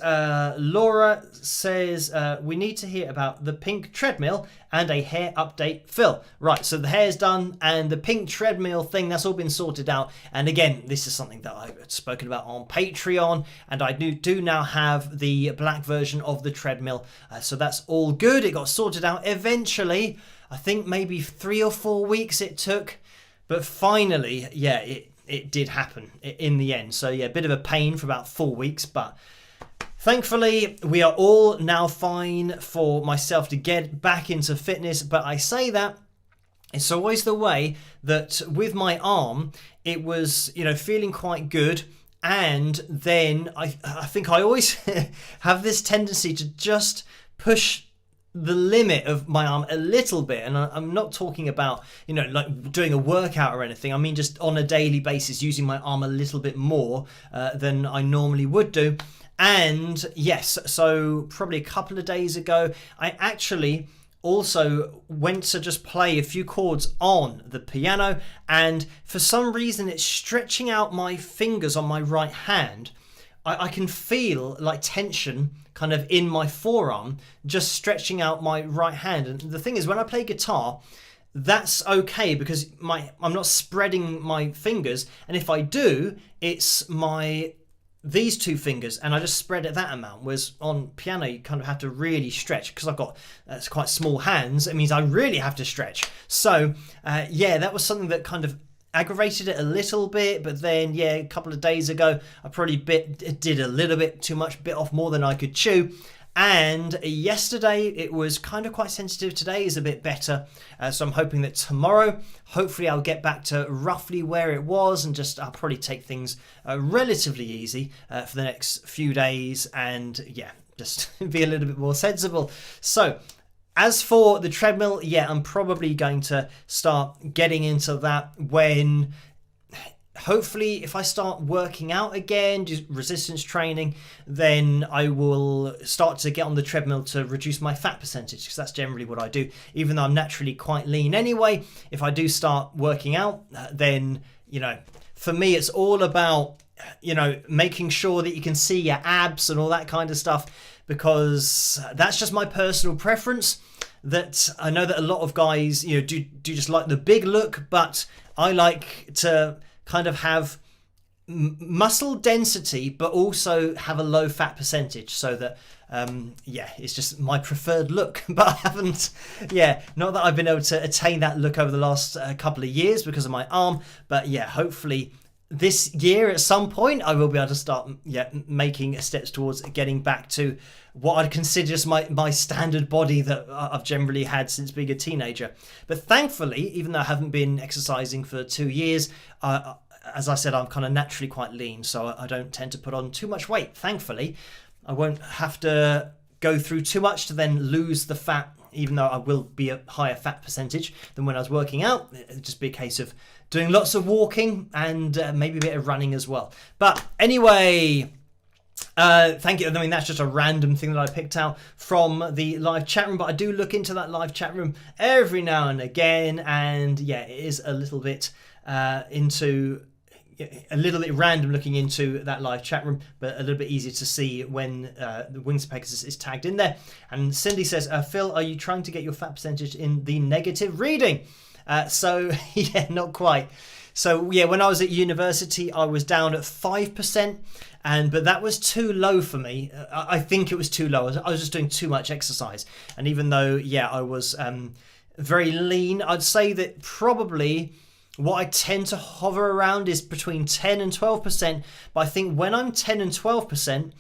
Laura says we need to hear about the pink treadmill and a hair update, Phil. Right, so the hair's done, and the pink treadmill thing, that's all been sorted out. And again, this is something that I've spoken about on Patreon, and I do now have the black version of the treadmill, so that's all good. It got sorted out eventually. I think maybe 3 or 4 weeks it took, but finally, yeah, it did happen in the end. So yeah, a bit of a pain for about 4 weeks, but thankfully we are all now fine for myself to get back into fitness. But I say that, it's always the way that with my arm, it was, you know, feeling quite good. And then I think I always have this tendency to just push the limit of my arm a little bit, and I'm not talking about, you know, like doing a workout or anything. I mean just on a daily basis, using my arm a little bit more than I normally would do. And yes, so probably a couple of days ago, I actually also went to just play a few chords on the piano, and for some reason it's stretching out my fingers on my right hand. I can feel like tension kind of in my forearm, just stretching out my right hand. And the thing is, when I play guitar, that's okay, because I'm not spreading my fingers, and if I do, it's these two fingers, and I just spread it that amount. Whereas on piano, you kind of have to really stretch, because I've got quite small hands. It means I really have to stretch. So yeah, that was something that kind of aggravated it a little bit. But then yeah, a couple of days ago, I probably did a little bit too much, bit off more than I could chew. And yesterday it was kind of quite sensitive. Today is a bit better, so I'm hoping that tomorrow, hopefully I'll get back to roughly where it was, and I'll probably take things relatively easy for the next few days, and yeah, just be a little bit more sensible. So as for the treadmill, yeah, I'm probably going to start getting into that when hopefully if I start working out again, just resistance training, then I will start to get on the treadmill to reduce my fat percentage, because that's generally what I do. Even though I'm naturally quite lean anyway, if I do start working out, then, you know, for me it's all about, you know, making sure that you can see your abs and all that kind of stuff, because that's just my personal preference. That I know that a lot of guys, you know, do just like the big look, but I like to kind of have muscle density but also have a low fat percentage, so that yeah, it's just my preferred look. But I haven't, yeah, not that I've been able to attain that look over the last couple of years because of my arm, but yeah, hopefully this year at some point I will be able to start making steps towards getting back to what I'd consider just my standard body that I've generally had since being a teenager. But thankfully, even though I haven't been exercising for 2 years, as I said, I'm kind of naturally quite lean, so I don't tend to put on too much weight. Thankfully, I won't have to go through too much to then lose the fat, even though I will be a higher fat percentage than when I was working out. It'll just be a case of doing lots of walking and maybe a bit of running as well. But anyway, thank you. I mean, that's just a random thing that I picked out from the live chat room, but I do look into that live chat room every now and again, and yeah, it is a little bit random looking into that live chat room, but a little bit easier to see when the Wings of Pegasus is tagged in there. And Cindy says, Phil, are you trying to get your fat percentage in the negative reading? So yeah, not quite. So yeah, when I was at university, I was down at 5%, but that was too low for me. I think it was too low. I was just doing too much exercise. And even though, yeah, I was very lean, I'd say that probably what I tend to hover around is between 10 and 12%. But I think when I'm 10 and 12%,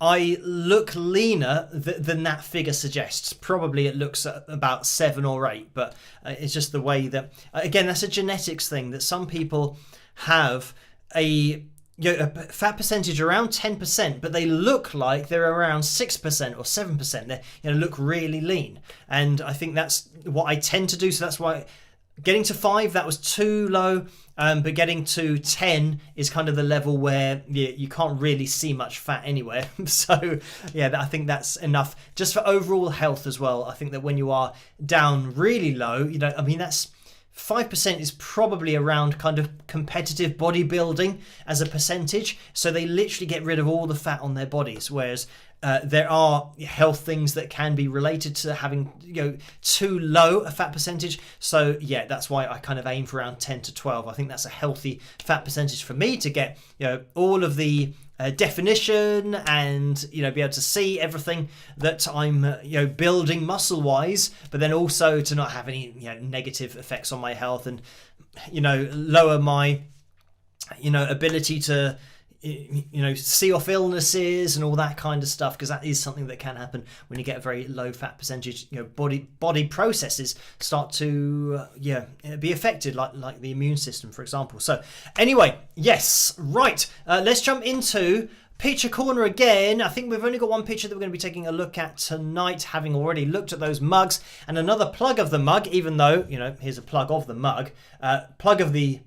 I look leaner than that figure suggests. Probably it looks at about 7 or 8, but it's just the way that, again, that's a genetics thing, that some people have a fat percentage around 10%, but they look like they're around 6% or 7%. They look really lean. And I think that's what I tend to do. So that's why getting to 5, that was too low. But getting to 10 is kind of the level where you can't really see much fat anywhere. So yeah, I think that's enough just for overall health as well. I think that when you are down really low, I mean, that's 5% is probably around kind of competitive bodybuilding as a percentage. So they literally get rid of all the fat on their bodies, whereas there are health things that can be related to having too low a fat percentage. So yeah, that's why I kind of aim for around 10 to 12. I think that's a healthy fat percentage for me to get all of the definition and be able to see everything that I'm building muscle wise, but then also to not have any negative effects on my health and lower my ability to see off illnesses and all that kind of stuff, because that is something that can happen when you get a very low fat percentage. Body processes start to be affected, like the immune system, for example. So anyway, yes, right, let's jump into Picture Corner again. I think we've only got one picture that we're going to be taking a look at tonight, having already looked at those mugs, and another plug of the mug, even though here's a plug of the mug, plug of the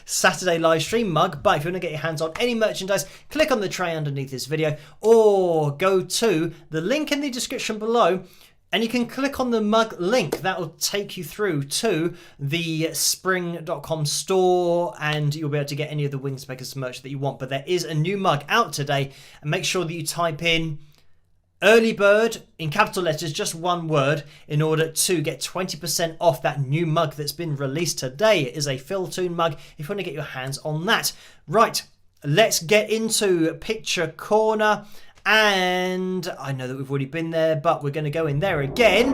Saturday live stream mug. But if you want to get your hands on any merchandise, click on the tray underneath this video or go to the link in the description below and you can click on the mug link. That will take you through to the spring.com store and you'll be able to get any of the Wings of Pegasus merch that you want. But there is a new mug out today, and make sure that you type in Early Bird in capital letters, just one word, in order to get 20% off that new mug that's been released today. It is a Phil Toon mug if you want to get your hands on that. Right, let's get into Picture Corner. And I know that we've already been there, but we're going to go in there again.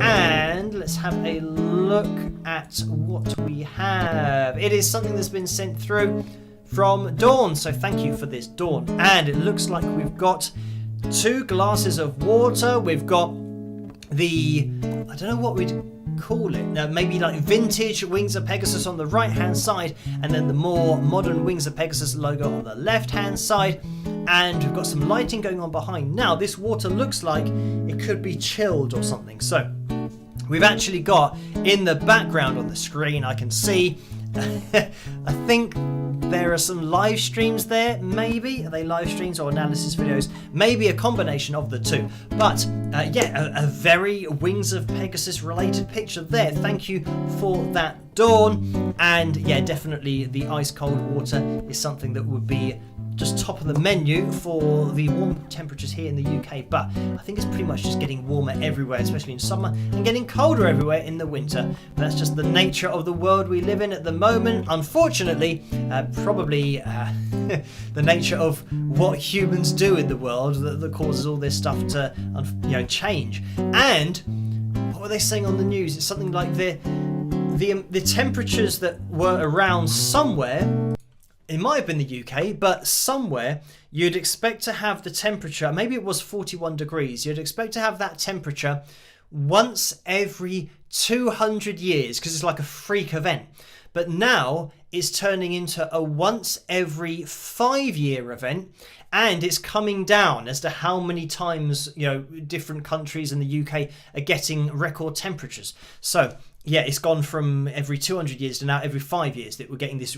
And let's have a look at what we have. It is something that's been sent through from Dawn. So thank you for this, Dawn. And it looks like we've got 2 glasses of water. We've got the, I don't know what we'd call it, maybe like vintage Wings of Pegasus on the right hand side, and then the more modern Wings of Pegasus logo on the left hand side, and we've got some lighting going on behind. Now this water looks like it could be chilled or something, so we've actually got in the background on the screen, I can see I think there are some live streams there, maybe. Are they live streams or analysis videos? Maybe a combination of the two. But yeah, a very Wings of Pegasus related picture there. Thank you for that, Dawn. And yeah, definitely the ice cold water is something that would be just top of the menu for the warm temperatures here in the UK, but I think it's pretty much just getting warmer everywhere, especially in summer, and getting colder everywhere in the winter. That's just the nature of the world we live in at the moment, unfortunately. Probably the nature of what humans do in the world that causes all this stuff to change. And what were they saying on the news? It's something like the temperatures that were around somewhere. It might have been the UK, but somewhere you'd expect to have the temperature, maybe it was 41 degrees, you'd expect to have that temperature once every 200 years, because it's like a freak event. But now it's turning into a once every 5-year event, and it's coming down as to how many times, different countries in the UK are getting record temperatures. So yeah, it's gone from every 200 years to now every 5 years that we're getting these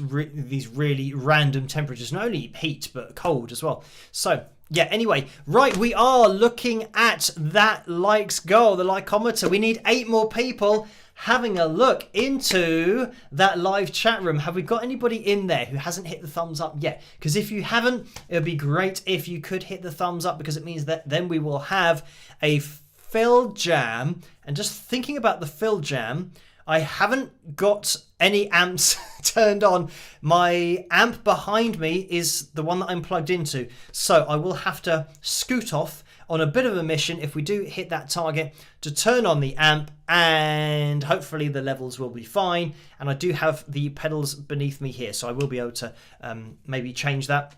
really random temperatures, not only heat but cold as well. So yeah, anyway, right, we are looking at that likes goal, the likeometer. We need 8 more people having a look into that live chat room. Have we got anybody in there who hasn't hit the thumbs up yet? Because if you haven't, it would be great if you could hit the thumbs up, because it means that then we will have a fill jam. And just thinking about the fill jam, I haven't got any amps turned on. My amp behind me is the one that I'm plugged into, so I will have to scoot off on a bit of a mission if we do hit that target to turn on the amp, and hopefully the levels will be fine. And I do have the pedals beneath me here, so I will be able to maybe change that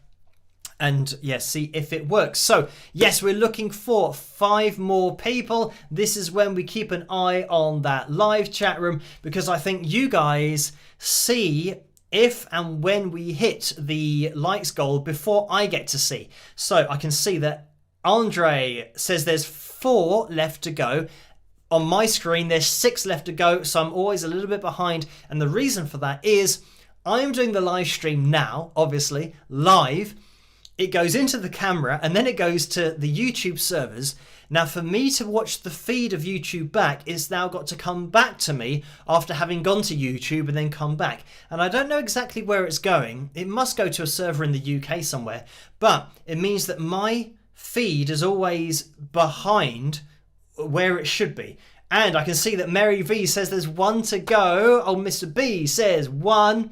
and yes, see if it works. So yes, we're looking for 5 more people. This is when we keep an eye on that live chat room, because I think you guys see if and when we hit the likes goal before I get to see. So I can see that Andre says there's 4 left to go. On my screen there's 6 left to go, so I'm always a little bit behind, and the reason for that is I'm doing the live stream now, obviously live. It goes into the camera and then it goes to the YouTube servers. Now for me to watch the feed of YouTube back, it's now got to come back to me after having gone to YouTube and then come back. And I don't know exactly where it's going. It must go to a server in the UK somewhere, but it means that my feed is always behind where it should be. And I can see that Mary V says there's 1 to go. Oh, Mr. B says 1.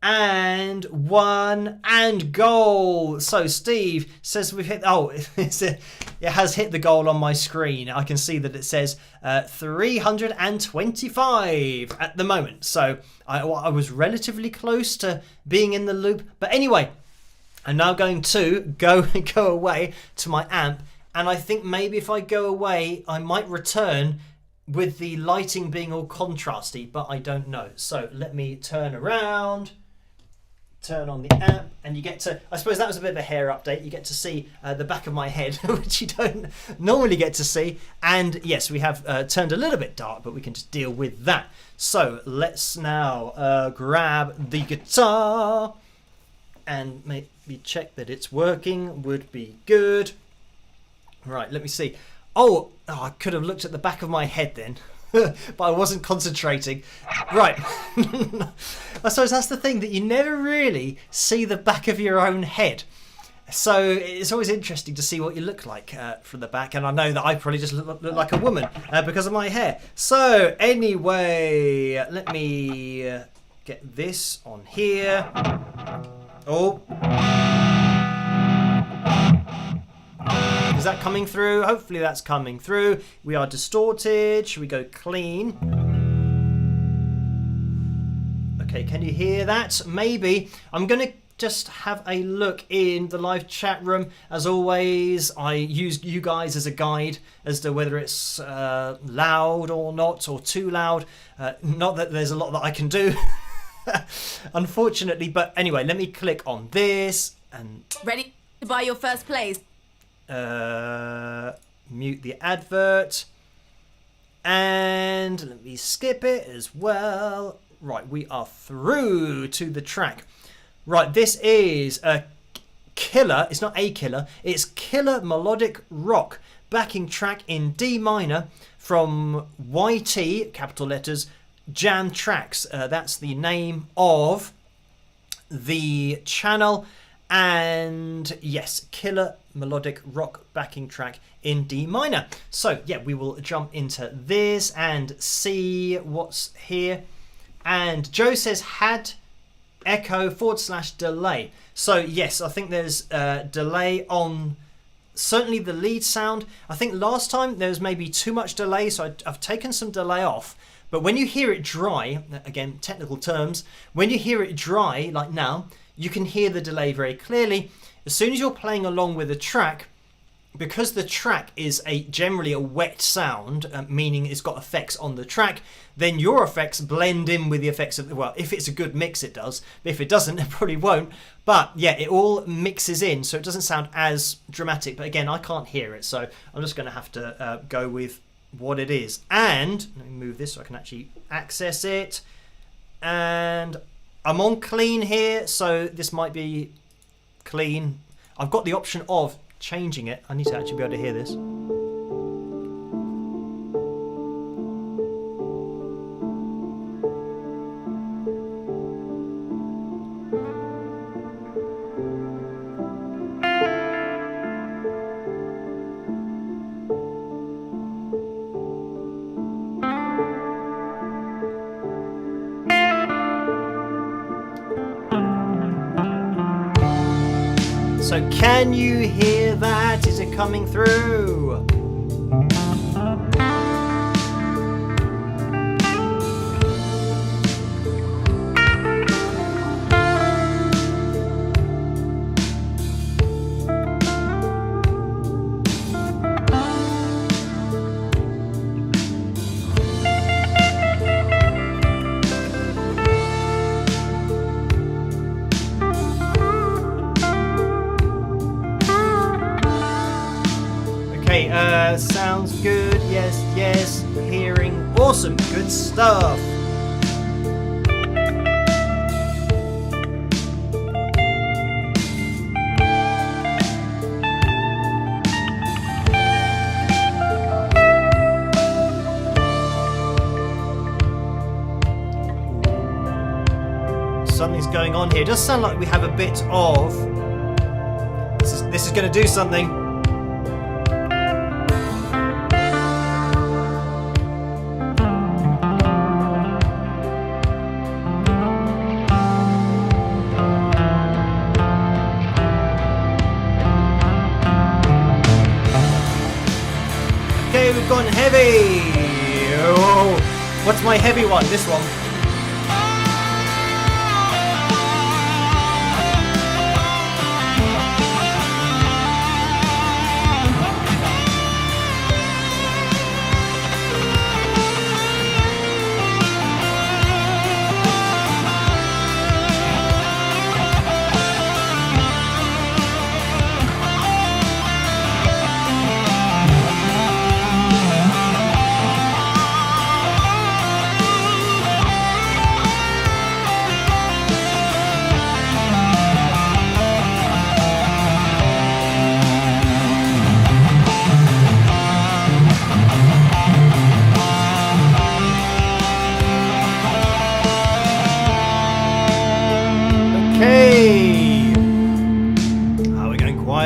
And 1 and goal. So Steve says we've hit, it has hit the goal on my screen. I can see that it says 325 at the moment. So I was relatively close to being in the loop. But anyway, I'm now going to go away to my amp. And I think maybe if I go away, I might return with the lighting being all contrasty, but I don't know. So let me turn around. Turn on the amp, and you get to, I suppose that was a bit of a hair update, you get to see the back of my head, which you don't normally get to see. And yes, we have turned a little bit dark, but we can just deal with that. So let's now grab the guitar and maybe check that it's working, would be good. Right, let me see. Oh, I could have looked at the back of my head then. But I wasn't concentrating. Right. I suppose that's the thing, that you never really see the back of your own head. So it's always interesting to see what you look like from the back. And I know that I probably just look like a woman because of my hair. So anyway, let me get this on here. Oh. Is that coming through? Hopefully that's coming through. We are distorted. Should we go clean? Okay, can you hear that? Maybe. I'm going to just have a look in the live chat room. As always, I use you guys as a guide as to whether it's loud or not, or too loud. Not that there's a lot that I can do, unfortunately. But anyway, let me click on this and... Ready to buy your first place? Mute the advert, and let me skip it as well. Right, we are through to the track. Right, this is a killer. It's not a killer. It's killer melodic rock backing track in D minor from YT, capital letters, Jam Tracks. That's the name of the channel. And yes, killer melodic rock backing track in D minor. So yeah, we will jump into this and see what's here. And Joe says had echo / delay. So yes, I think there's delay on certainly the lead sound. I think last time there was maybe too much delay, so I've taken some delay off. But when you hear it dry, again, technical terms, when you hear it dry, like now, you can hear the delay very clearly. As soon as you're playing along with the track, because the track is generally a wet sound, meaning it's got effects on the track, then your effects blend in with the effects of, well, if it's a good mix it does, but if it doesn't it probably won't. But yeah, it all mixes in, so it doesn't sound as dramatic. But again, I can't hear it, so I'm just going to have to go with what it is. And let me move this so I can actually access it. And I'm on clean here, so this might be clean. I've got the option of changing it. I need to actually be able to hear this. So can you hear that? Is it coming through? Sounds good. Yes. Hearing awesome. Good stuff. Something's going on here. It does sound like we have a bit of. This is going to do something. We've gone heavy. Oh, what's my heavy one? This one.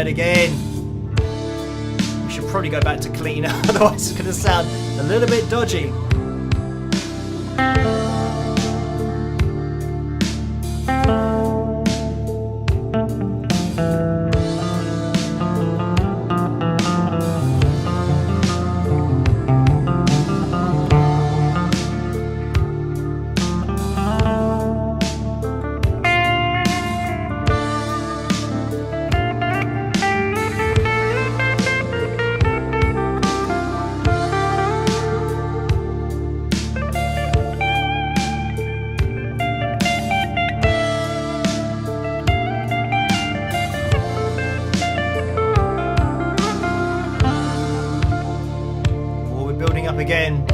Again, we should probably go back to clean, otherwise it's going to sound a little bit dodgy. Again.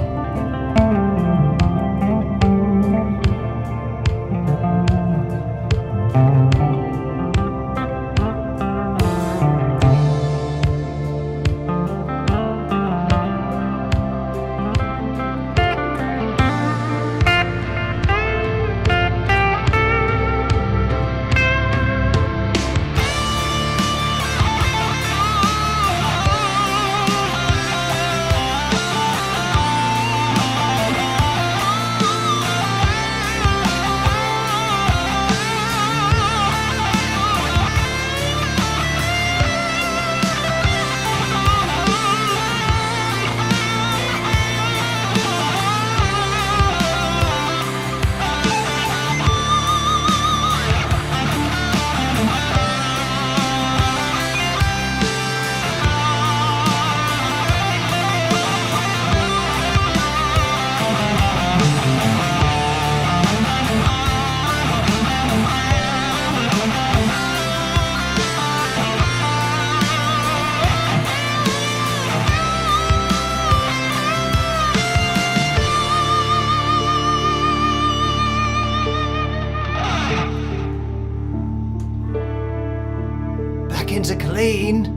clean.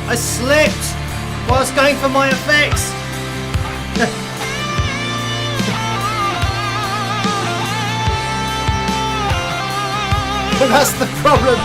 I slipped whilst going for my effects. That's the problem.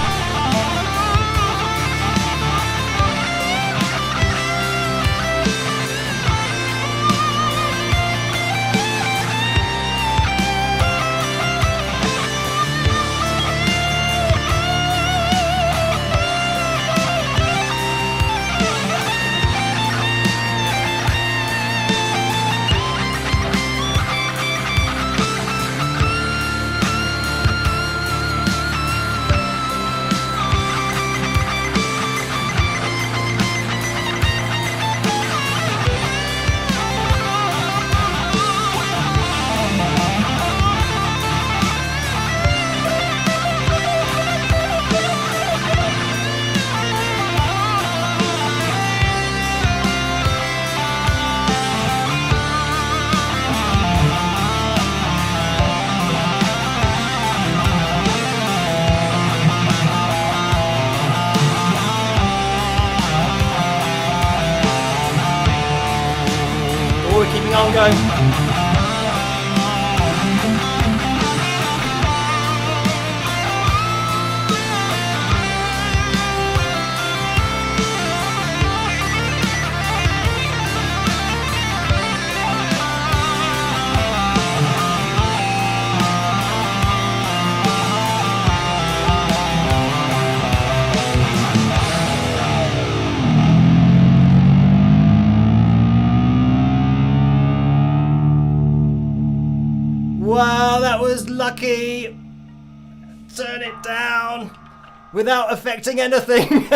We're keeping on going. Wow, that was lucky. Turn it down without affecting anything.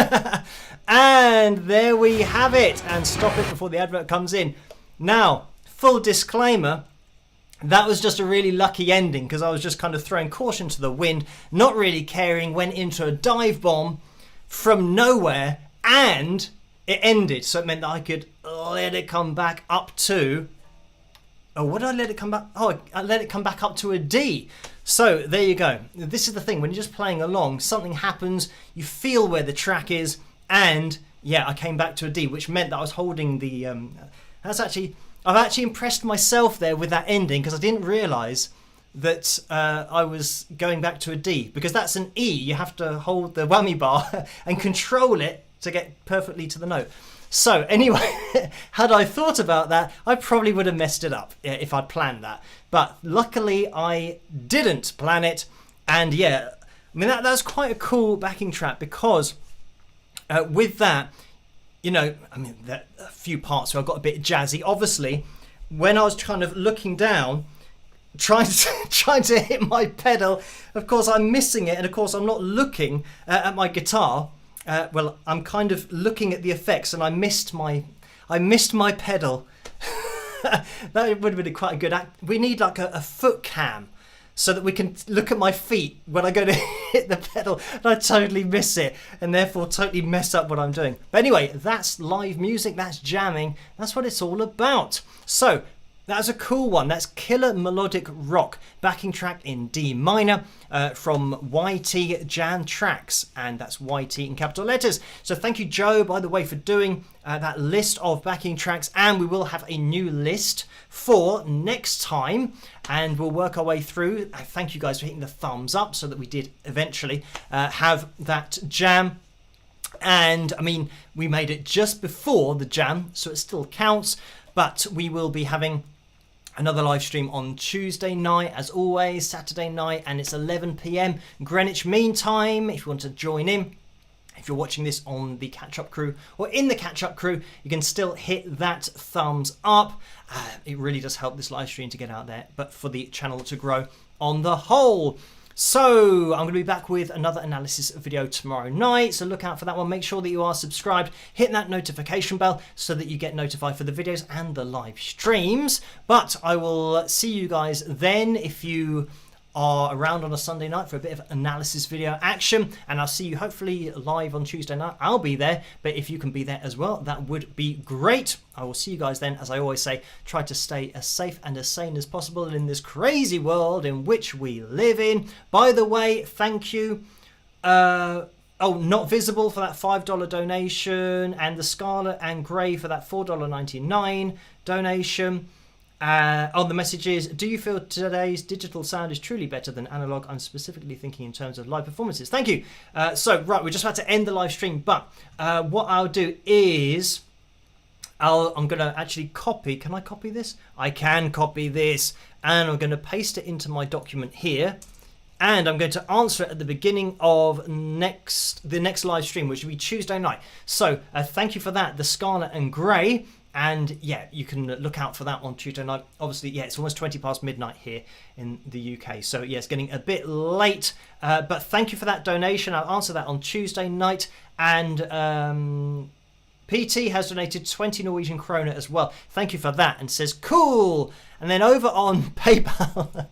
And there we have it. And stop it before the advert comes in. Now, full disclaimer, that was just a really lucky ending because I was just kind of throwing caution to the wind, not really caring, went into a dive bomb from nowhere and it ended. So it meant that I could let it come back up to... Oh, what did I let it come back? Oh, I let it come back up to a D. So there you go. This is the thing. When you're just playing along, something happens. You feel where the track is. And yeah, I came back to a D, which meant that I was holding the... I've actually impressed myself there with that ending because I didn't realise that I was going back to a D. Because that's an E. You have to hold the whammy bar and control it to get perfectly to the note. So anyway, had I thought about that, I probably would have messed it up if I'd planned that. But luckily I didn't plan it. And yeah, I mean, that's quite a cool backing track because with that, you know, I mean, there are a few parts where I got a bit jazzy. Obviously, when I was kind of looking down, trying to hit my pedal, of course I'm missing it. And of course I'm not looking at my guitar. Well, I'm kind of looking at the effects, and I missed my pedal. That would have been quite a good act. We need like a foot cam, so that we can look at my feet when I go to hit the pedal, and I totally miss it, and therefore totally mess up what I'm doing. But anyway, that's live music. That's jamming. That's what it's all about. So That's a cool one. That's Killer Melodic Rock, backing track in D minor from YT Jan Tracks, and that's YT in capital letters. So thank you, Joe, by the way, for doing that list of backing tracks, and we will have a new list for next time, and we'll work our way through. Thank you guys for hitting the thumbs up so that we did eventually have that jam. And I mean, we made it just before the jam, so it still counts, but we will be having another live stream on Tuesday night, as always, Saturday night, and it's 11 p.m. Greenwich Mean Time if you want to join in. If you're watching this on the catch-up crew or in the catch-up crew, you can still hit that thumbs up. It really does help this live stream to get out there, but for the channel to grow on the whole. So I'm going to be back with another analysis video tomorrow night, so look out for that one. Make sure that you are subscribed, hit that notification bell so that you get notified for the videos and the live streams. But I will see you guys then if you are around on a Sunday night for a bit of analysis video action, and I'll see you hopefully live on Tuesday night. I'll be there, but if you can be there as well, that would be great. I will see you guys then. As I always say, try to stay as safe and as sane as possible in this crazy world in which we live in. By the way, thank you Not Visible for that $5 donation, and the Scarlet and Grey for that $4.99 donation. The message is, do you feel today's digital sound is truly better than analog? I'm specifically thinking in terms of live performances. Thank you. So, right, we're just about to end the live stream, but what I'll do is I'm going to actually copy. Can I copy this? I can copy this, and I'm going to paste it into my document here, and I'm going to answer it at the beginning of the next live stream, which will be Tuesday night. So, thank you for that, the Scarlet and Grey. And yeah, you can look out for that on Tuesday night. Obviously, yeah, it's almost 20 past midnight here in the UK. So yeah, it's getting a bit late. But thank you for that donation. I'll answer that on Tuesday night. And PT has donated 20 Norwegian kroner as well. Thank you for that. And says, cool. And then over on PayPal.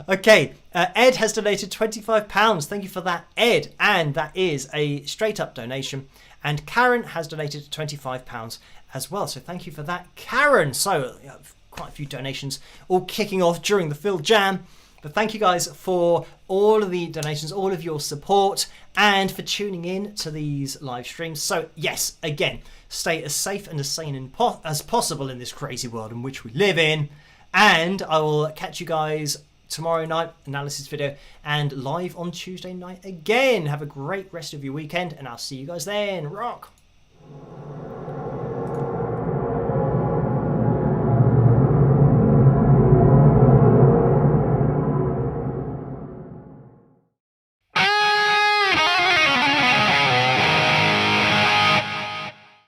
Okay, Ed has donated £25. Thank you for that, Ed. And that is a straight up donation. And Karen has donated £25 as well. So thank you for that, Karen. So quite a few donations all kicking off during the Phil Jam. But thank you guys for all of the donations, all of your support, and for tuning in to these live streams. So yes, again, stay as safe and as sane as possible in this crazy world in which we live in. And I will catch you guys tomorrow night, analysis video, and live on Tuesday night again. Have a great rest of your weekend, and I'll see you guys then. Rock!